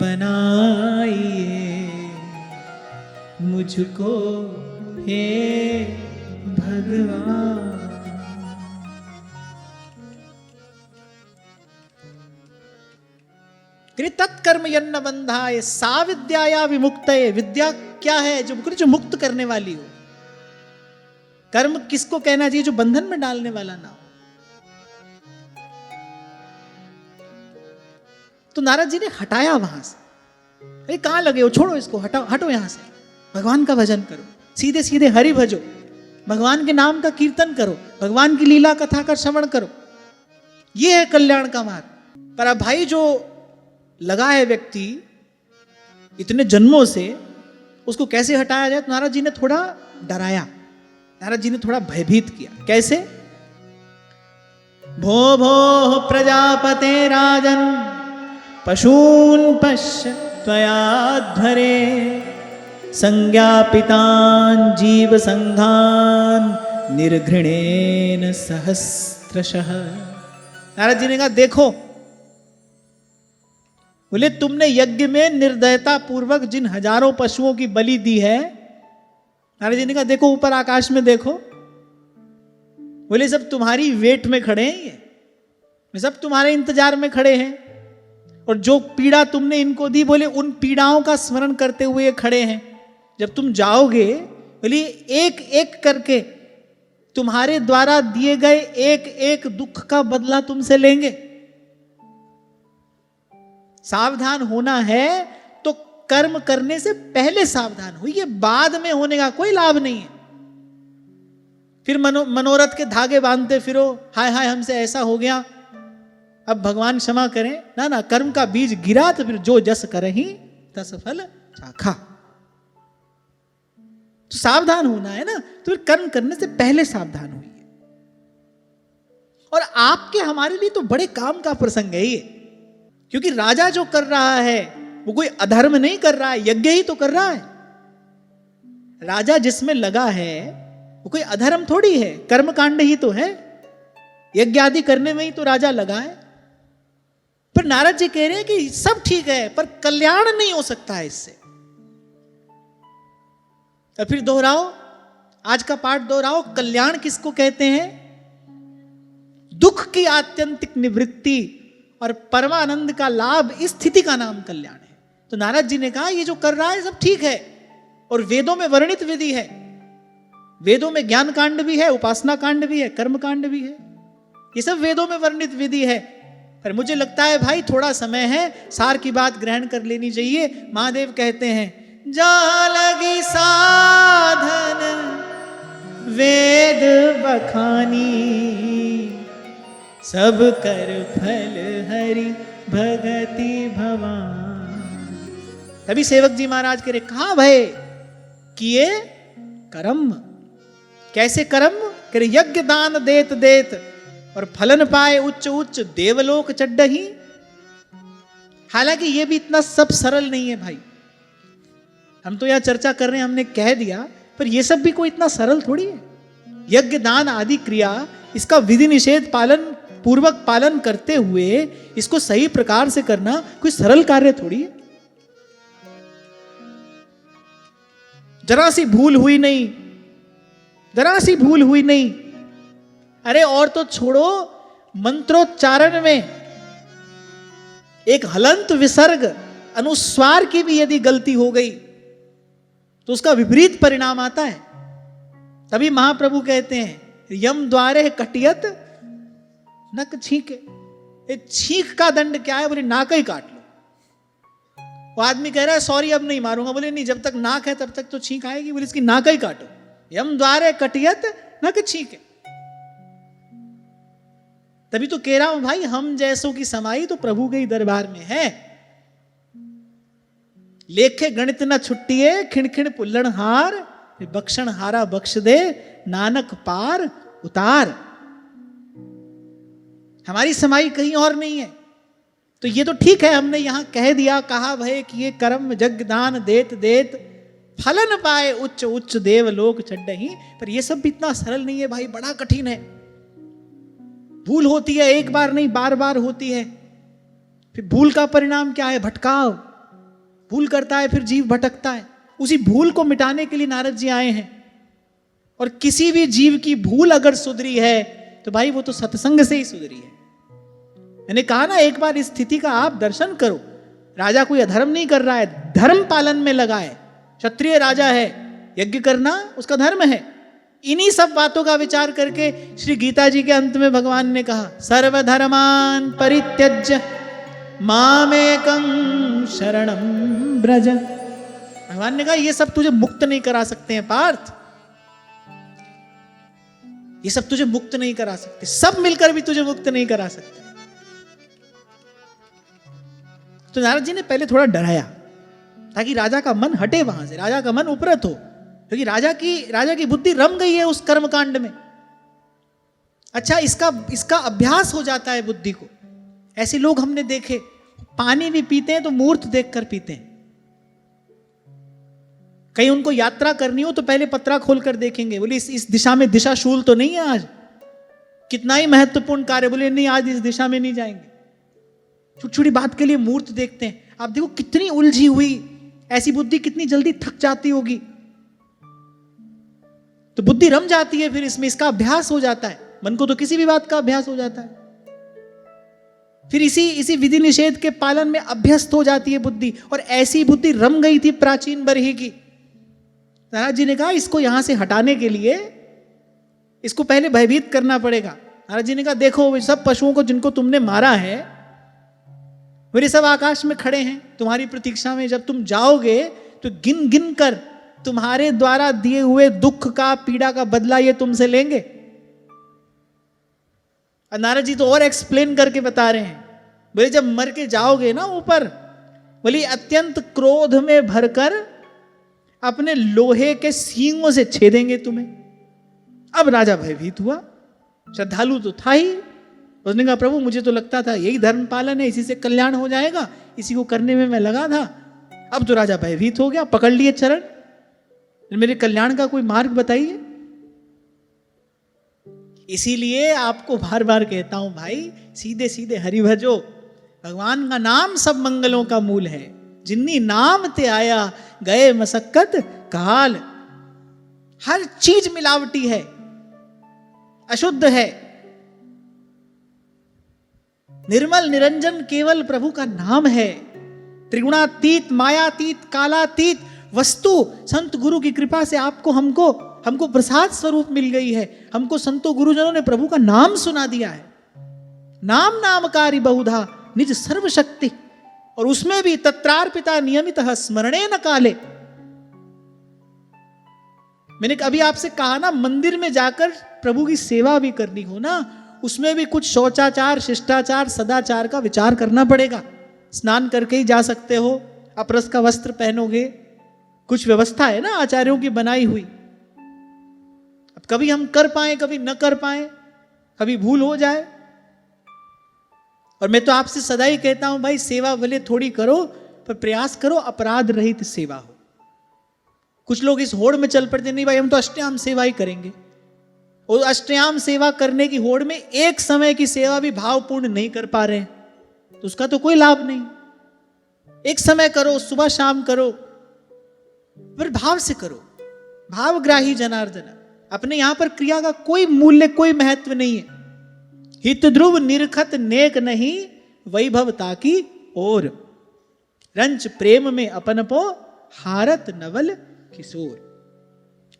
बनाइए मुझको हे भगवान। तत्कर्म यन्न बंधाय सा विद्याया विमुक्तये। विद्या क्या है? जो मुक्त करने वाली हो। कर्म किसको कहना चाहिए? जो बंधन में डालने वाला ना हो। तो नारद जी ने हटाया वहां से। अरे कहां लगे हो, छोड़ो इसको, हटो यहां से। भगवान का भजन करो, सीधे सीधे हरि भजो, भगवान के नाम का कीर्तन करो, भगवान की लीला कथा का श्रवण करो। यह है कल्याण का मार्ग। पर अब भाई जो लगा है व्यक्ति इतने जन्मों से, उसको कैसे हटाया जाए? तो नारद जी ने थोड़ा डराया, नारद जी ने थोड़ा भयभीत किया। कैसे? भो भो प्रजापते राजन पशून पश्य त्वयाध्वरे, संज्ञापितान जीव संघान निर्घृणेन सहस्त्रशः। नारद जी ने कहा देखो, बोले तुमने यज्ञ में निर्दयता पूर्वक जिन हजारों पशुओं की बलि दी है। नारद जी ने कहा देखो ऊपर आकाश में देखो, बोले सब तुम्हारी वेट में खड़े हैं, ये सब तुम्हारे इंतजार में खड़े हैं। और जो पीड़ा तुमने इनको दी, बोले उन पीड़ाओं का स्मरण करते हुए ये खड़े हैं। जब तुम जाओगे, बोले एक एक करके तुम्हारे द्वारा दिए गए एक एक दुख का बदला तुमसे लेंगे। सावधान होना है तो कर्म करने से पहले सावधान होइए, बाद में होने का कोई लाभ नहीं है। फिर मनोरथ के धागे बांधते फिरो, हाय हाय हमसे ऐसा हो गया, अब भगवान क्षमा करें। ना ना, कर्म का बीज गिरा तो फिर जो जस करहि तस फल चाखा। तो सावधान होना है ना, तो फिर कर्म करने से पहले सावधान होइए। और आपके हमारे लिए तो बड़े काम का प्रसंग है ये, क्योंकि राजा जो कर रहा है वो कोई अधर्म नहीं कर रहा है, यज्ञ ही तो कर रहा है। राजा जिसमें लगा है वो कोई अधर्म थोड़ी है, कर्म कांड ही तो है, यज्ञ आदि करने में ही तो राजा लगा है। पर नारद जी कह रहे हैं कि सब ठीक है, पर कल्याण नहीं हो सकता है इससे। और फिर दोहराओ, आज का पाठ दोहराओ, कल्याण किसको कहते हैं? दुख की आत्यंतिक निवृत्ति और परमानंद का लाभ, इस स्थिति का नाम कल्याण है। तो नारद जी ने कहा ये जो कर रहा है सब ठीक है, और वेदों में वर्णित विधि है। वेदों में ज्ञान कांड भी है, उपासना कांड भी है, कर्म कांड भी है, ये सब वेदों में वर्णित विधि है। पर मुझे लगता है भाई थोड़ा समय है, सार की बात ग्रहण कर लेनी चाहिए। महादेव कहते हैं जा लगी साधन वेद बखानी, सब कर फल हरि भगति भवान। तभी सेवक जी महाराज कह रहे, कहां भय किए कर्म। कैसे कर्म? कह रहे यज्ञ दान देत देत और फलन पाए उच्च उच्च देवलोक चड्डही। हालांकि ये भी इतना सब सरल नहीं है भाई, हम तो यहां चर्चा कर रहे हैं, हमने कह दिया, पर ये सब भी कोई इतना सरल थोड़ी है। यज्ञ दान आदि क्रिया, इसका विधि निषेध पालन पूर्वक पालन करते हुए इसको सही प्रकार से करना कोई सरल कार्य थोड़ी है। जरा सी भूल हुई नहीं, जरा सी भूल हुई नहीं। अरे और तो छोड़ो, मंत्रोच्चारण में एक हलंत विसर्ग अनुस्वार की भी यदि गलती हो गई तो उसका विपरीत परिणाम आता है। तभी महाप्रभु कहते हैं यम द्वारे कटियत नक छींके। ये छींक का दंड क्या है? बोले नाक ही काट लो। वो आदमी कह रहा है सॉरी अब नहीं मारूंगा। बोले नहीं, जब तक नाक है तब तक तो छींक आएगी। बोले इसकी नाक ही काटो। यम द्वारे कटियत नक छींके। तभी तो कह रहा हूं भाई, हम जैसों की समाई तो प्रभु के ही दरबार में है। लेखे गणित न छुट्टिए खिणखिण पुल्लण हार, बख्शण हारा बख्श दे नानक पार उतार। हमारी समाई कहीं और नहीं है। तो ये तो ठीक है, हमने यहां कह दिया, कहा भय कि ये कर्म जग दान देत देत फलन पाए उच्च उच्च देव लोक चड्डही। पर ये सब भी इतना सरल नहीं है भाई, बड़ा कठिन है। भूल होती है, एक बार नहीं बार बार होती है। फिर भूल का परिणाम क्या है? भटकाव। भूल करता है फिर जीव भटकता है। उसी भूल को मिटाने के लिए नारद जी आए हैं। और किसी भी जीव की भूल अगर सुधरी है तो भाई वो तो सत्संग से ही सुधरी है। मैंने कहा ना, एक बार इस स्थिति का आप दर्शन करो। राजा कोई अधर्म नहीं कर रहा है, धर्म पालन में लगा है। क्षत्रिय राजा है, यज्ञ करना उसका धर्म है। इन्हीं सब बातों का विचार करके श्री गीता जी के अंत में भगवान ने कहा सर्वधर्मान परित्यज्य मामेकं शरणं ब्रज। भगवान ने कहा ये सब तुझे मुक्त नहीं करा सकते हैं पार्थ, ये सब तुझे मुक्त नहीं करा सकते, सब मिलकर भी तुझे मुक्त नहीं करा सकते। तो नारद जी ने पहले थोड़ा डराया ताकि राजा का मन हटे वहां से, राजा का मन उपरत हो, क्योंकि राजा की बुद्धि रम गई है उस कर्मकांड में। अच्छा, इसका अभ्यास हो जाता है बुद्धि को। ऐसे लोग हमने देखे, पानी भी पीते हैं तो मूर्त देखकर पीते हैं। कहीं उनको यात्रा करनी हो तो पहले पत्रा खोलकर देखेंगे, बोले इस दिशा में दिशा शूल तो नहीं है आज, कितना ही महत्वपूर्ण कार्य, बोले नहीं आज इस दिशा में नहीं जाएंगे। छोटी छोटी बात के लिए मूर्त देखते हैं। आप देखो कितनी उलझी हुई ऐसी बुद्धि कितनी जल्दी थक जाती होगी। तो बुद्धि रम जाती है, फिर इसका अभ्यास हो जाता है। मन को तो किसी भी बात का अभ्यास हो जाता है, फिर इसी विधि निषेध के पालन में अभ्यस्त हो जाती है बुद्धि। और ऐसी बुद्धि रम गई थी प्राचीन बरही की। नारद जी ने कहा इसको यहां से हटाने के लिए इसको पहले भयभीत करना पड़ेगा। नारद जी ने कहा देखो सब पशुओं को जिनको तुमने मारा है वे सब आकाश में खड़े हैं तुम्हारी प्रतीक्षा में। जब तुम जाओगे तो गिन गिन कर तुम्हारे द्वारा दिए हुए दुख का, पीड़ा का बदला ये तुमसे लेंगे। और नारद जी तो और एक्सप्लेन करके बता रहे हैं, बोले जब मर के जाओगे ना ऊपर, बोले अत्यंत क्रोध में भरकर अपने लोहे के सींगों से छेदेंगे तुम्हें। अब राजा भयभीत हुआ, श्रद्धालु तो था ही। उसने कहा प्रभु मुझे तो लगता था यही धर्म पालन है, इसी से कल्याण हो जाएगा, इसी को करने में मैं लगा था। अब तो राजा भयभीत हो गया, पकड़ लिए चरण, मेरे कल्याण का कोई मार्ग बताइए। इसीलिए आपको बार बार कहता हूं भाई, सीधे सीधे हरि भजो। भगवान का नाम सब मंगलों का मूल है। जिन्नी नाम ते आया गए मसक्कत काल। हर चीज मिलावटी है, अशुद्ध है। निर्मल निरंजन केवल प्रभु का नाम है। त्रिगुणातीत, मायातीत, कालातीत वस्तु संत गुरु की कृपा से हमको प्रसाद स्वरूप मिल गई है। हमको संतों गुरुजनों ने प्रभु का नाम सुना दिया है। नाम नामकारी बहुधा निज सर्वशक्ति, और उसमें भी तत्रार्पिता नियमितः स्मरणे न काले। मैंने अभी आपसे कहा ना, मंदिर में जाकर प्रभु की सेवा भी करनी हो ना, उसमें भी कुछ शौचाचार, शिष्टाचार, सदाचार का विचार करना पड़ेगा। स्नान करके ही जा सकते हो, अपरस का वस्त्र पहनोगे, कुछ व्यवस्था है ना आचार्यों की बनाई हुई। अब कभी हम कर पाए, कभी न कर पाए, कभी भूल हो जाए। और मैं तो आपसे सदा ही कहता हूं भाई, सेवा भले थोड़ी करो पर प्रयास करो अपराध रहित सेवा हो। कुछ लोग इस होड़ में चल पड़ते, नहीं भाई हम तो अष्टयाम सेवा ही करेंगे। और अष्टयाम सेवा करने की होड़ में एक समय की सेवा भी भावपूर्ण नहीं कर पा रहे हैं, तो उसका तो कोई लाभ नहीं। एक समय करो, सुबह शाम करो, पर भाव से करो, भावग्राही जनार्दन। अपने यहां पर क्रिया का कोई मूल्य, कोई महत्व नहीं है। हित ध्रुव निरखत नेक नहीं, वैभवता की ओर रंच प्रेम में अपनपो हारत नवल किशोर।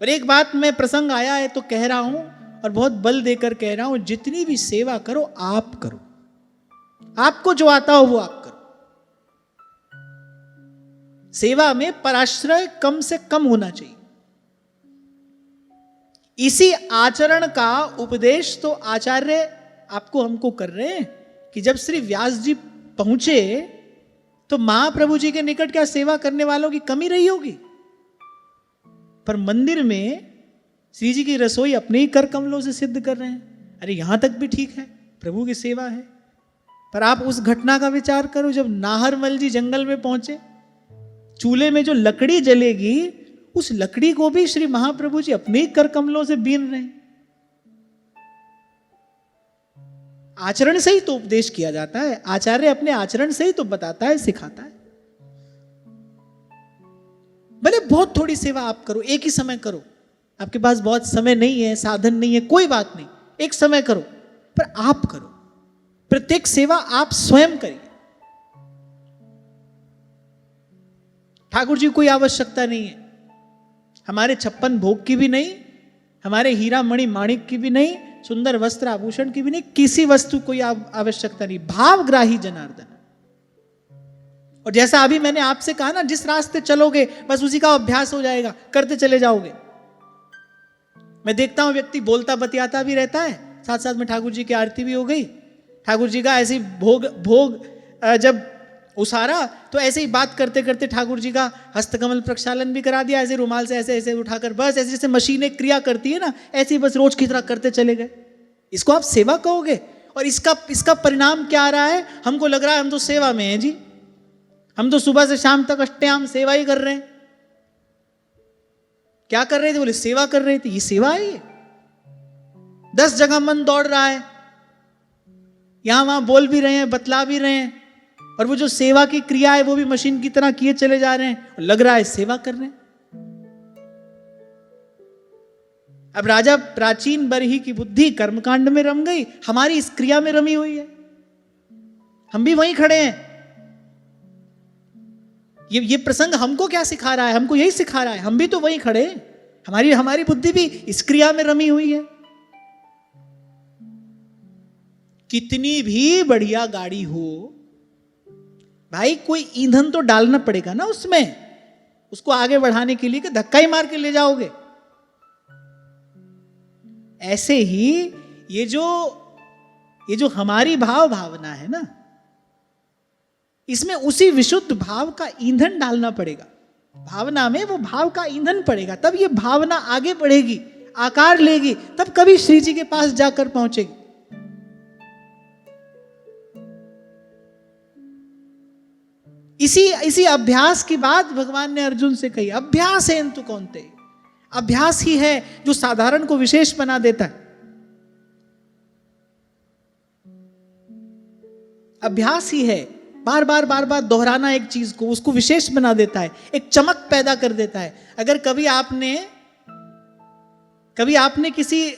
और एक बात मैं, प्रसंग आया है तो कह रहा हूं, और बहुत बल देकर कह रहा हूं, जितनी भी सेवा करो आप करो, आपको जो आता हो वो आप करो। सेवा में पराश्रय कम से कम होना चाहिए। इसी आचरण का उपदेश तो आचार्य आपको हमको कर रहे हैं कि जब श्री व्यास जी पहुंचे तो महाप्रभु जी के निकट क्या सेवा करने वालों की कमी रही होगी? पर मंदिर में श्री जी की रसोई अपने ही कर कमलों से सिद्ध कर रहे हैं। अरे यहां तक भी ठीक है, प्रभु की सेवा है। पर आप उस घटना का विचार करो जब नाहरमल जी जंगल में पहुंचे, चूल्हे में जो लकड़ी जलेगी उस लकड़ी को भी श्री महाप्रभु जी अपने ही कर कमलों से बीन रहे हैं। आचरण से ही तो उपदेश किया जाता है, आचार्य अपने आचरण से ही तो बताता है, सिखाता है। भले बहुत थोड़ी सेवा आप करो, एक ही समय करो, आपके पास बहुत समय नहीं है, साधन नहीं है, कोई बात नहीं, एक समय करो, पर आप करो। प्रत्येक सेवा आप स्वयं करिए। ठाकुर जी कोई आवश्यकता नहीं है, हमारे 56 भोग की भी नहीं, हमारे हीरा मणि माणिक की भी नहीं, सुंदर वस्त्र आभूषण की भी नहीं, किसी वस्तु कोई आवश्यकता नहीं। भावग्राही जनार्दन। और जैसा अभी मैंने आपसे कहा ना, जिस रास्ते चलोगे बस उसी का अभ्यास हो जाएगा, करते चले जाओगे। मैं देखता हूं व्यक्ति बोलता बतियाता भी रहता है, साथ साथ में ठाकुर जी की आरती भी हो गई, ठाकुर जी का ऐसे भोग जब उसारा तो ऐसे ही बात करते करते ठाकुर जी का हस्तकमल प्रक्षालन भी करा दिया, ऐसे रुमाल से ऐसे ऐसे उठाकर, बस ऐसे जैसे मशीनें क्रिया करती है ना, ऐसे ही बस रोज की तरह करते चले गए। इसको आप सेवा कहोगे? और इसका परिणाम क्या आ रहा है? हमको लग रहा है हम तो सेवा में हैं जी, हम तो सुबह से शाम तक अष्टयाम सेवा ही कर रहे हैं। क्या कर रहे थे? बोले सेवा कर रहे थे। ये सेवा है? ये 10 जगह मन दौड़ रहा है, यहां वहां बोल भी रहे हैं, बतला भी रहे हैं, और वो जो सेवा की क्रिया है वो भी मशीन की तरह किए चले जा रहे हैं, और लग रहा है सेवा कर रहे हैं। अब राजा प्राचीन बरही की बुद्धि कर्मकांड में रम गई, हमारी इस क्रिया में रमी हुई है, हम भी वहीं खड़े हैं। ये प्रसंग हमको क्या सिखा रहा है? हमको यही सिखा रहा है, हम भी तो वहीं खड़े हैं, हमारी बुद्धि भी इस क्रिया में रमी हुई है। कितनी भी बढ़िया गाड़ी हो भाई, कोई ईंधन तो डालना पड़ेगा ना उसमें, उसको आगे बढ़ाने के लिए, कि धक्का ही मार के ले जाओगे। ऐसे ही ये जो हमारी भावना है ना, इसमें उसी विशुद्ध भाव का ईंधन डालना पड़ेगा। भावना में वो भाव का ईंधन पड़ेगा, तब ये भावना आगे बढ़ेगी, आकार लेगी, तब कभी श्री जी के पास जाकर पहुंचेगी। इसी अभ्यास की बात भगवान ने अर्जुन से कही। अभ्यास है इंतु कौन्तेय, अभ्यास ही है जो साधारण को विशेष बना देता है। अभ्यास ही है, बार बार दोहराना एक चीज को, उसको विशेष बना देता है, एक चमक पैदा कर देता है। अगर कभी आपने किसी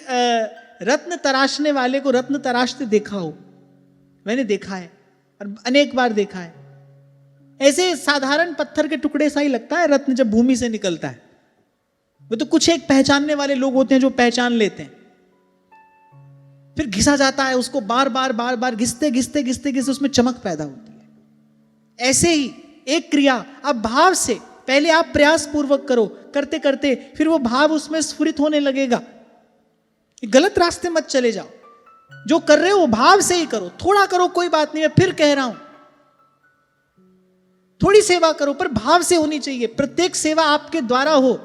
रत्न तराशने वाले को रत्न तराशते देखा हो, मैंने देखा है और अनेक बार देखा है, ऐसे साधारण पत्थर के टुकड़े सा ही लगता है रत्न जब भूमि से निकलता है। वो तो कुछ एक पहचानने वाले लोग होते हैं जो पहचान लेते हैं, फिर घिसा जाता है, उसको बार बार घिसते उसमें चमक पैदा होती है। ऐसे ही एक क्रिया अब भाव से पहले आप प्रयास पूर्वक करो, करते करते फिर वो भाव उसमें स्फुरित होने लगेगा। गलत रास्ते मत चले जाओ। जो कर रहे हो वो भाव से ही करो, थोड़ा करो कोई बात नहीं, मैं फिर कह रहा हूं थोड़ी सेवा करो पर भाव से होनी चाहिए। प्रत्येक सेवा आपके द्वारा हो।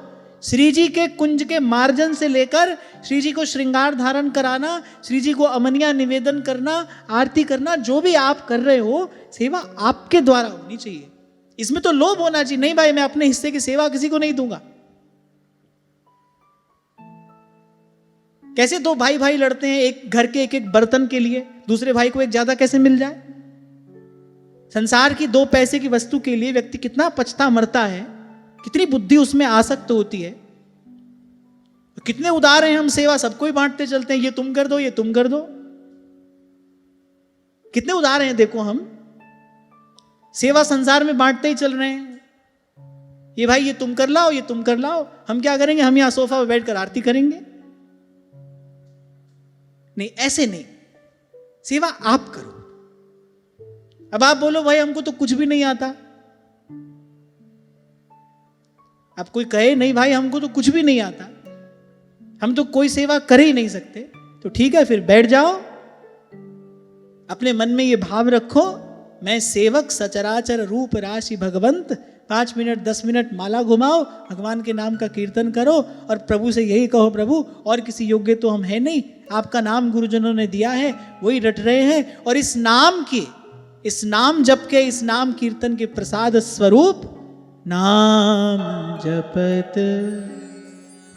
श्री जी के कुंज के मार्जन से लेकर श्री जी को श्रृंगार धारण कराना, श्री जी को अमनिया निवेदन करना, आरती करना, जो भी आप कर रहे हो सेवा आपके द्वारा होनी चाहिए। इसमें तो लोभ होना चाहिए, नहीं भाई मैं अपने हिस्से की सेवा किसी को नहीं दूंगा। कैसे दो भाई भाई लड़ते हैं एक घर के एक एक बर्तन के लिए, दूसरे भाई को एक ज्यादा कैसे मिल जाए। संसार की 2 पैसे की वस्तु के लिए व्यक्ति कितना पछता मरता है, कितनी बुद्धि उसमें आसक्त होती है। कितने उदार हैं हम, सेवा सबको ही बांटते चलते हैं, ये तुम कर दो, ये तुम कर दो। कितने उदार हैं देखो हम, सेवा संसार में बांटते ही चल रहे हैं। ये भाई ये तुम कर लाओ, ये तुम कर लाओ। हम क्या करेंगे, हम यहां सोफा पर बैठकर आरती करेंगे। नहीं, ऐसे नहीं, सेवा आप करो। अब आप बोलो भाई हमको तो कुछ भी नहीं आता, अब कोई कहे नहीं भाई हमको तो कुछ भी नहीं आता, हम तो कोई सेवा कर ही नहीं सकते, तो ठीक है फिर बैठ जाओ, अपने मन में ये भाव रखो, मैं सेवक सचराचर रूप राशि भगवंत। 5 मिनट 10 मिनट माला घुमाओ, भगवान के नाम का कीर्तन करो और प्रभु से यही कहो, प्रभु और किसी योग्य तो हम है नहीं, आपका नाम गुरुजनों ने दिया है वही रट रहे हैं, और इस नाम जप के, इस नाम कीर्तन के प्रसाद स्वरूप नाम जपत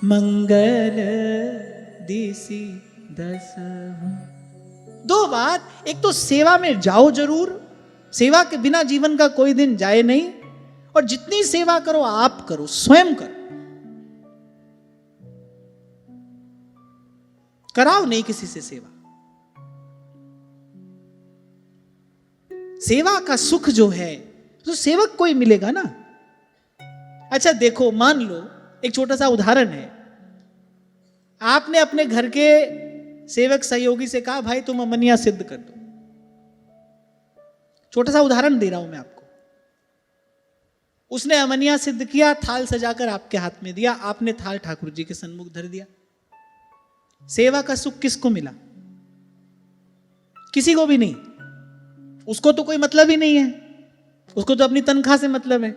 मंगल दिसि दसहु। 2 बात, एक तो सेवा में जाओ जरूर, सेवा के बिना जीवन का कोई दिन जाए नहीं, और जितनी सेवा करो आप करो, स्वयं करो, कराओ नहीं किसी से सेवा। सेवा का सुख जो है तो सेवक को ही मिलेगा ना। अच्छा देखो, मान लो एक छोटा सा उदाहरण है, आपने अपने घर के सेवक सहयोगी से कहा भाई तुम अमनिया सिद्ध कर दो। छोटा सा उदाहरण दे रहा हूं मैं आपको। उसने अमनिया सिद्ध किया, थाल सजाकर आपके हाथ में दिया, आपने थाल ठाकुर जी के सन्मुख धर दिया। सेवा का सुख किसको मिला? किसी को भी नहीं। उसको तो कोई मतलब ही नहीं है, उसको तो अपनी तनख्वाह से मतलब है।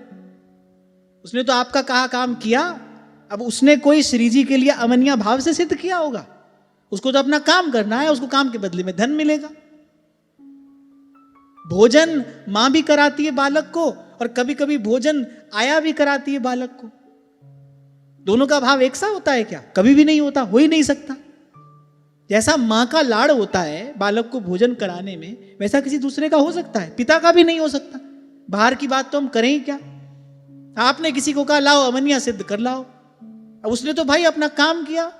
उसने तो आपका कहा काम किया, अब उसने कोई श्री जी के लिए अमनिया भाव से सिद्ध किया होगा, उसको तो अपना काम करना है, उसको काम के बदले में धन मिलेगा। भोजन मां भी कराती है बालक को, और कभी कभी भोजन आया भी कराती है बालक को। दोनों का भाव एक सा होता है क्या? कभी भी नहीं होता, हो ही नहीं सकता। जैसा मां का लाड़ होता है बालक को भोजन कराने में, वैसा किसी दूसरे का हो सकता है? पिता का भी नहीं हो सकता। बाहर की बात तो हम करें ही क्या। आपने किसी को कहा लाओ अमनिया सिद्ध कर लाओ, अब उसने तो भाई अपना काम किया,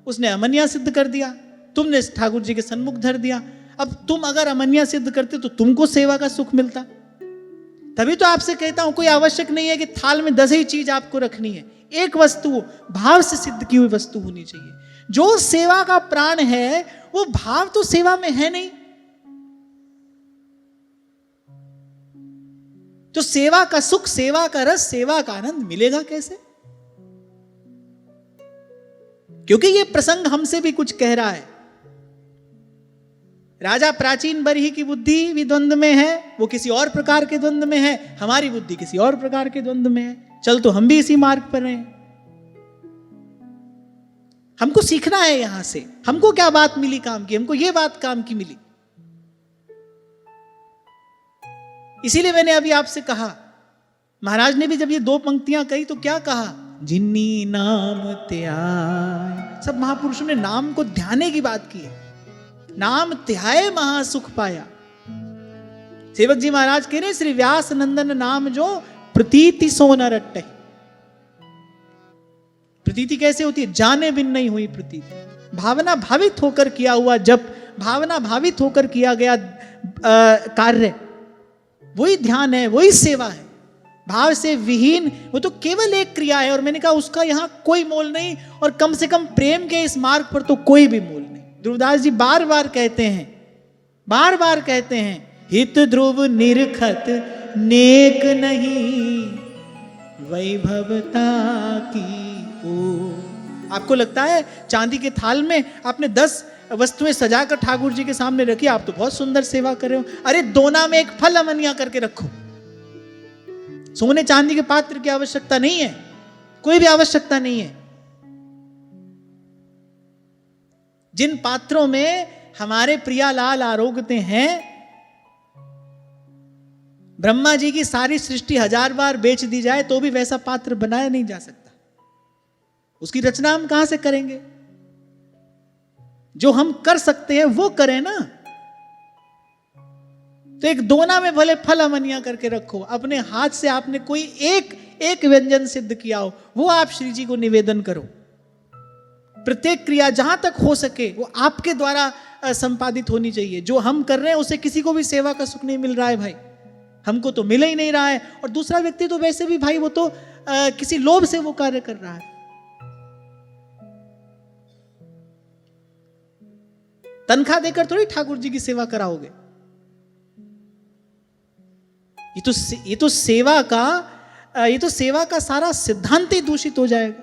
उसने अमनिया सिद्ध कर दिया, तुमने ठाकुर जी के सन्मुख धर दिया। अब तुम अगर अमनिया सिद्ध करते तो तुमको सेवा का सुख मिलता। तभी तो आपसे कहता हूं कोई आवश्यक नहीं है कि थाल में 10 ही चीज आपको रखनी है, एक वस्तु भाव से सिद्ध की हुई वस्तु होनी चाहिए। जो सेवा का प्राण है वो भाव तो सेवा में है नहीं, तो सेवा का सुख, सेवा का रस, सेवा का आनंद मिलेगा कैसे? क्योंकि ये प्रसंग हमसे भी कुछ कह रहा है। राजा प्राचीन बरही की बुद्धि भी द्वंद्व में है, वो किसी और प्रकार के द्वंद्व में है, हमारी बुद्धि किसी और प्रकार के द्वंद्व में है। चल तो हम भी इसी मार्ग पर हैं। हमको सीखना है यहां से। हमको क्या बात मिली काम की? हमको ये बात काम की मिली। इसीलिए मैंने अभी आपसे कहा, महाराज ने भी जब ये 2 पंक्तियां कही तो क्या कहा? जिन्नी नाम त्याय। सब महापुरुषों ने नाम को ध्याने की बात की है। नाम त्याय महासुख पाया। सेवक जी महाराज कह रहे श्री व्यास नंदन नाम जो प्रतीति सो न रट्टे। प्रतीति कैसे होती है? जाने बिन नहीं हुई प्रतीति। भावना भावित होकर किया हुआ जब, भावना भावित होकर किया गया कार्य, वही ध्यान है, वही सेवा है। भाव से विहीन वो तो केवल एक क्रिया है, और मैंने कहा उसका यहां कोई मोल नहीं, और कम से कम प्रेम के इस मार्ग पर तो कोई भी मोल नहीं। ध्रुवदास जी बार बार कहते हैं, हित ध्रुव निरखत नेक नहीं वैभवता की ओ। आपको लगता है चांदी के थाल में आपने 10 वस्तुएं सजाकर ठाकुर जी के सामने रखी, आप तो बहुत सुंदर सेवा कर रहे हो। अरे दोना में एक फल अमनिया करके रखो। सोने चांदी के पात्र की आवश्यकता नहीं है, कोई भी आवश्यकता नहीं है। जिन पात्रों में हमारे प्रियालाल आरोगते हैं, ब्रह्मा जी की सारी सृष्टि 1000 बार बेच दी जाए तो भी वैसा पात्र बनाया नहीं जा सकता। उसकी रचना हम कहां से करेंगे? जो हम कर सकते हैं वो करें ना। तो एक दोना में भले फल अमनिया करके रखो, अपने हाथ से आपने कोई एक व्यंजन सिद्ध किया हो, वो आप श्री जी को निवेदन करो। प्रत्येक क्रिया जहां तक हो सके वो आपके द्वारा संपादित होनी चाहिए। जो हम कर रहे हैं उसे किसी को भी सेवा का सुख नहीं मिल रहा है भाई, हमको तो मिल ही नहीं रहा है, और दूसरा व्यक्ति तो वैसे भी भाई वो तो किसी लोभ से वो कार्य कर रहा है। तनख्वाह देकर थोड़ी ठाकुर जी की सेवा कराओगे। ये तो सेवा का सारा सिद्धांत ही दूषित हो जाएगा।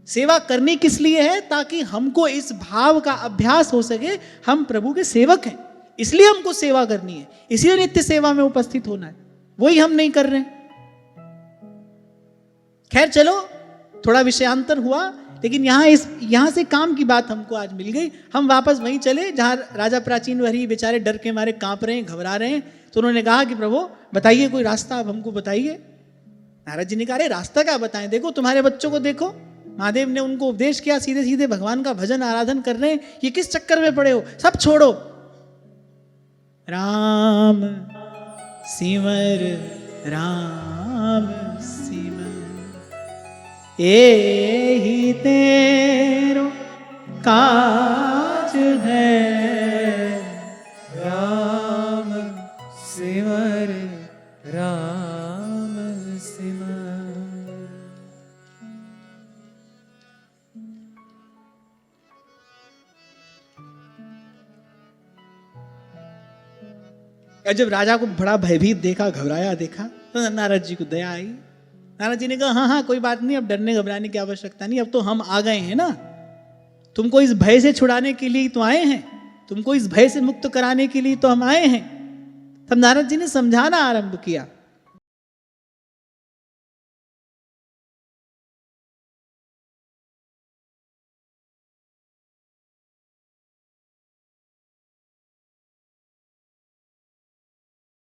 सेवा करनी किस लिए है? ताकि हमको इस भाव का अभ्यास हो सके, हम प्रभु के सेवक हैं, इसलिए हमको सेवा करनी है, इसलिए नित्य सेवा में उपस्थित होना है। वही हम नहीं कर रहे हैं। खैर चलो, थोड़ा विषयांतर हुआ, लेकिन यहां से काम की बात हमको आज मिल गई। हम वापस वहीं चले जहां राजा प्राचीन वही बेचारे डर के मारे कांप रहे हैं, घबरा रहे हैं। तो उन्होंने कहा कि प्रभु बताइए कोई रास्ता, आप हमको बताइए। नारद जी ने कहा, अरे रास्ता क्या बताएं, देखो तुम्हारे बच्चों को देखो, महादेव ने उनको उपदेश किया, सीधे सीधे भगवान का भजन आराधन कर रहे हैं, ये किस चक्कर में पड़े हो? सब छोड़ो, राम सिमर राम सिमर, एहि तेरो काज है, राम सिमर राम सिमर। जब राजा को बड़ा भयभीत देखा, घबराया देखा, तो नारद जी को दया आई। नारद जी ने कहा, हाँ हाँ कोई बात नहीं, अब डरने घबराने की आवश्यकता नहीं, अब तो हम आ गए हैं ना, तुमको इस भय से छुड़ाने के लिए तो आए हैं, तुमको इस भय से मुक्त कराने के लिए तो हम आए हैं। तब नारद जी ने समझाना आरंभ किया।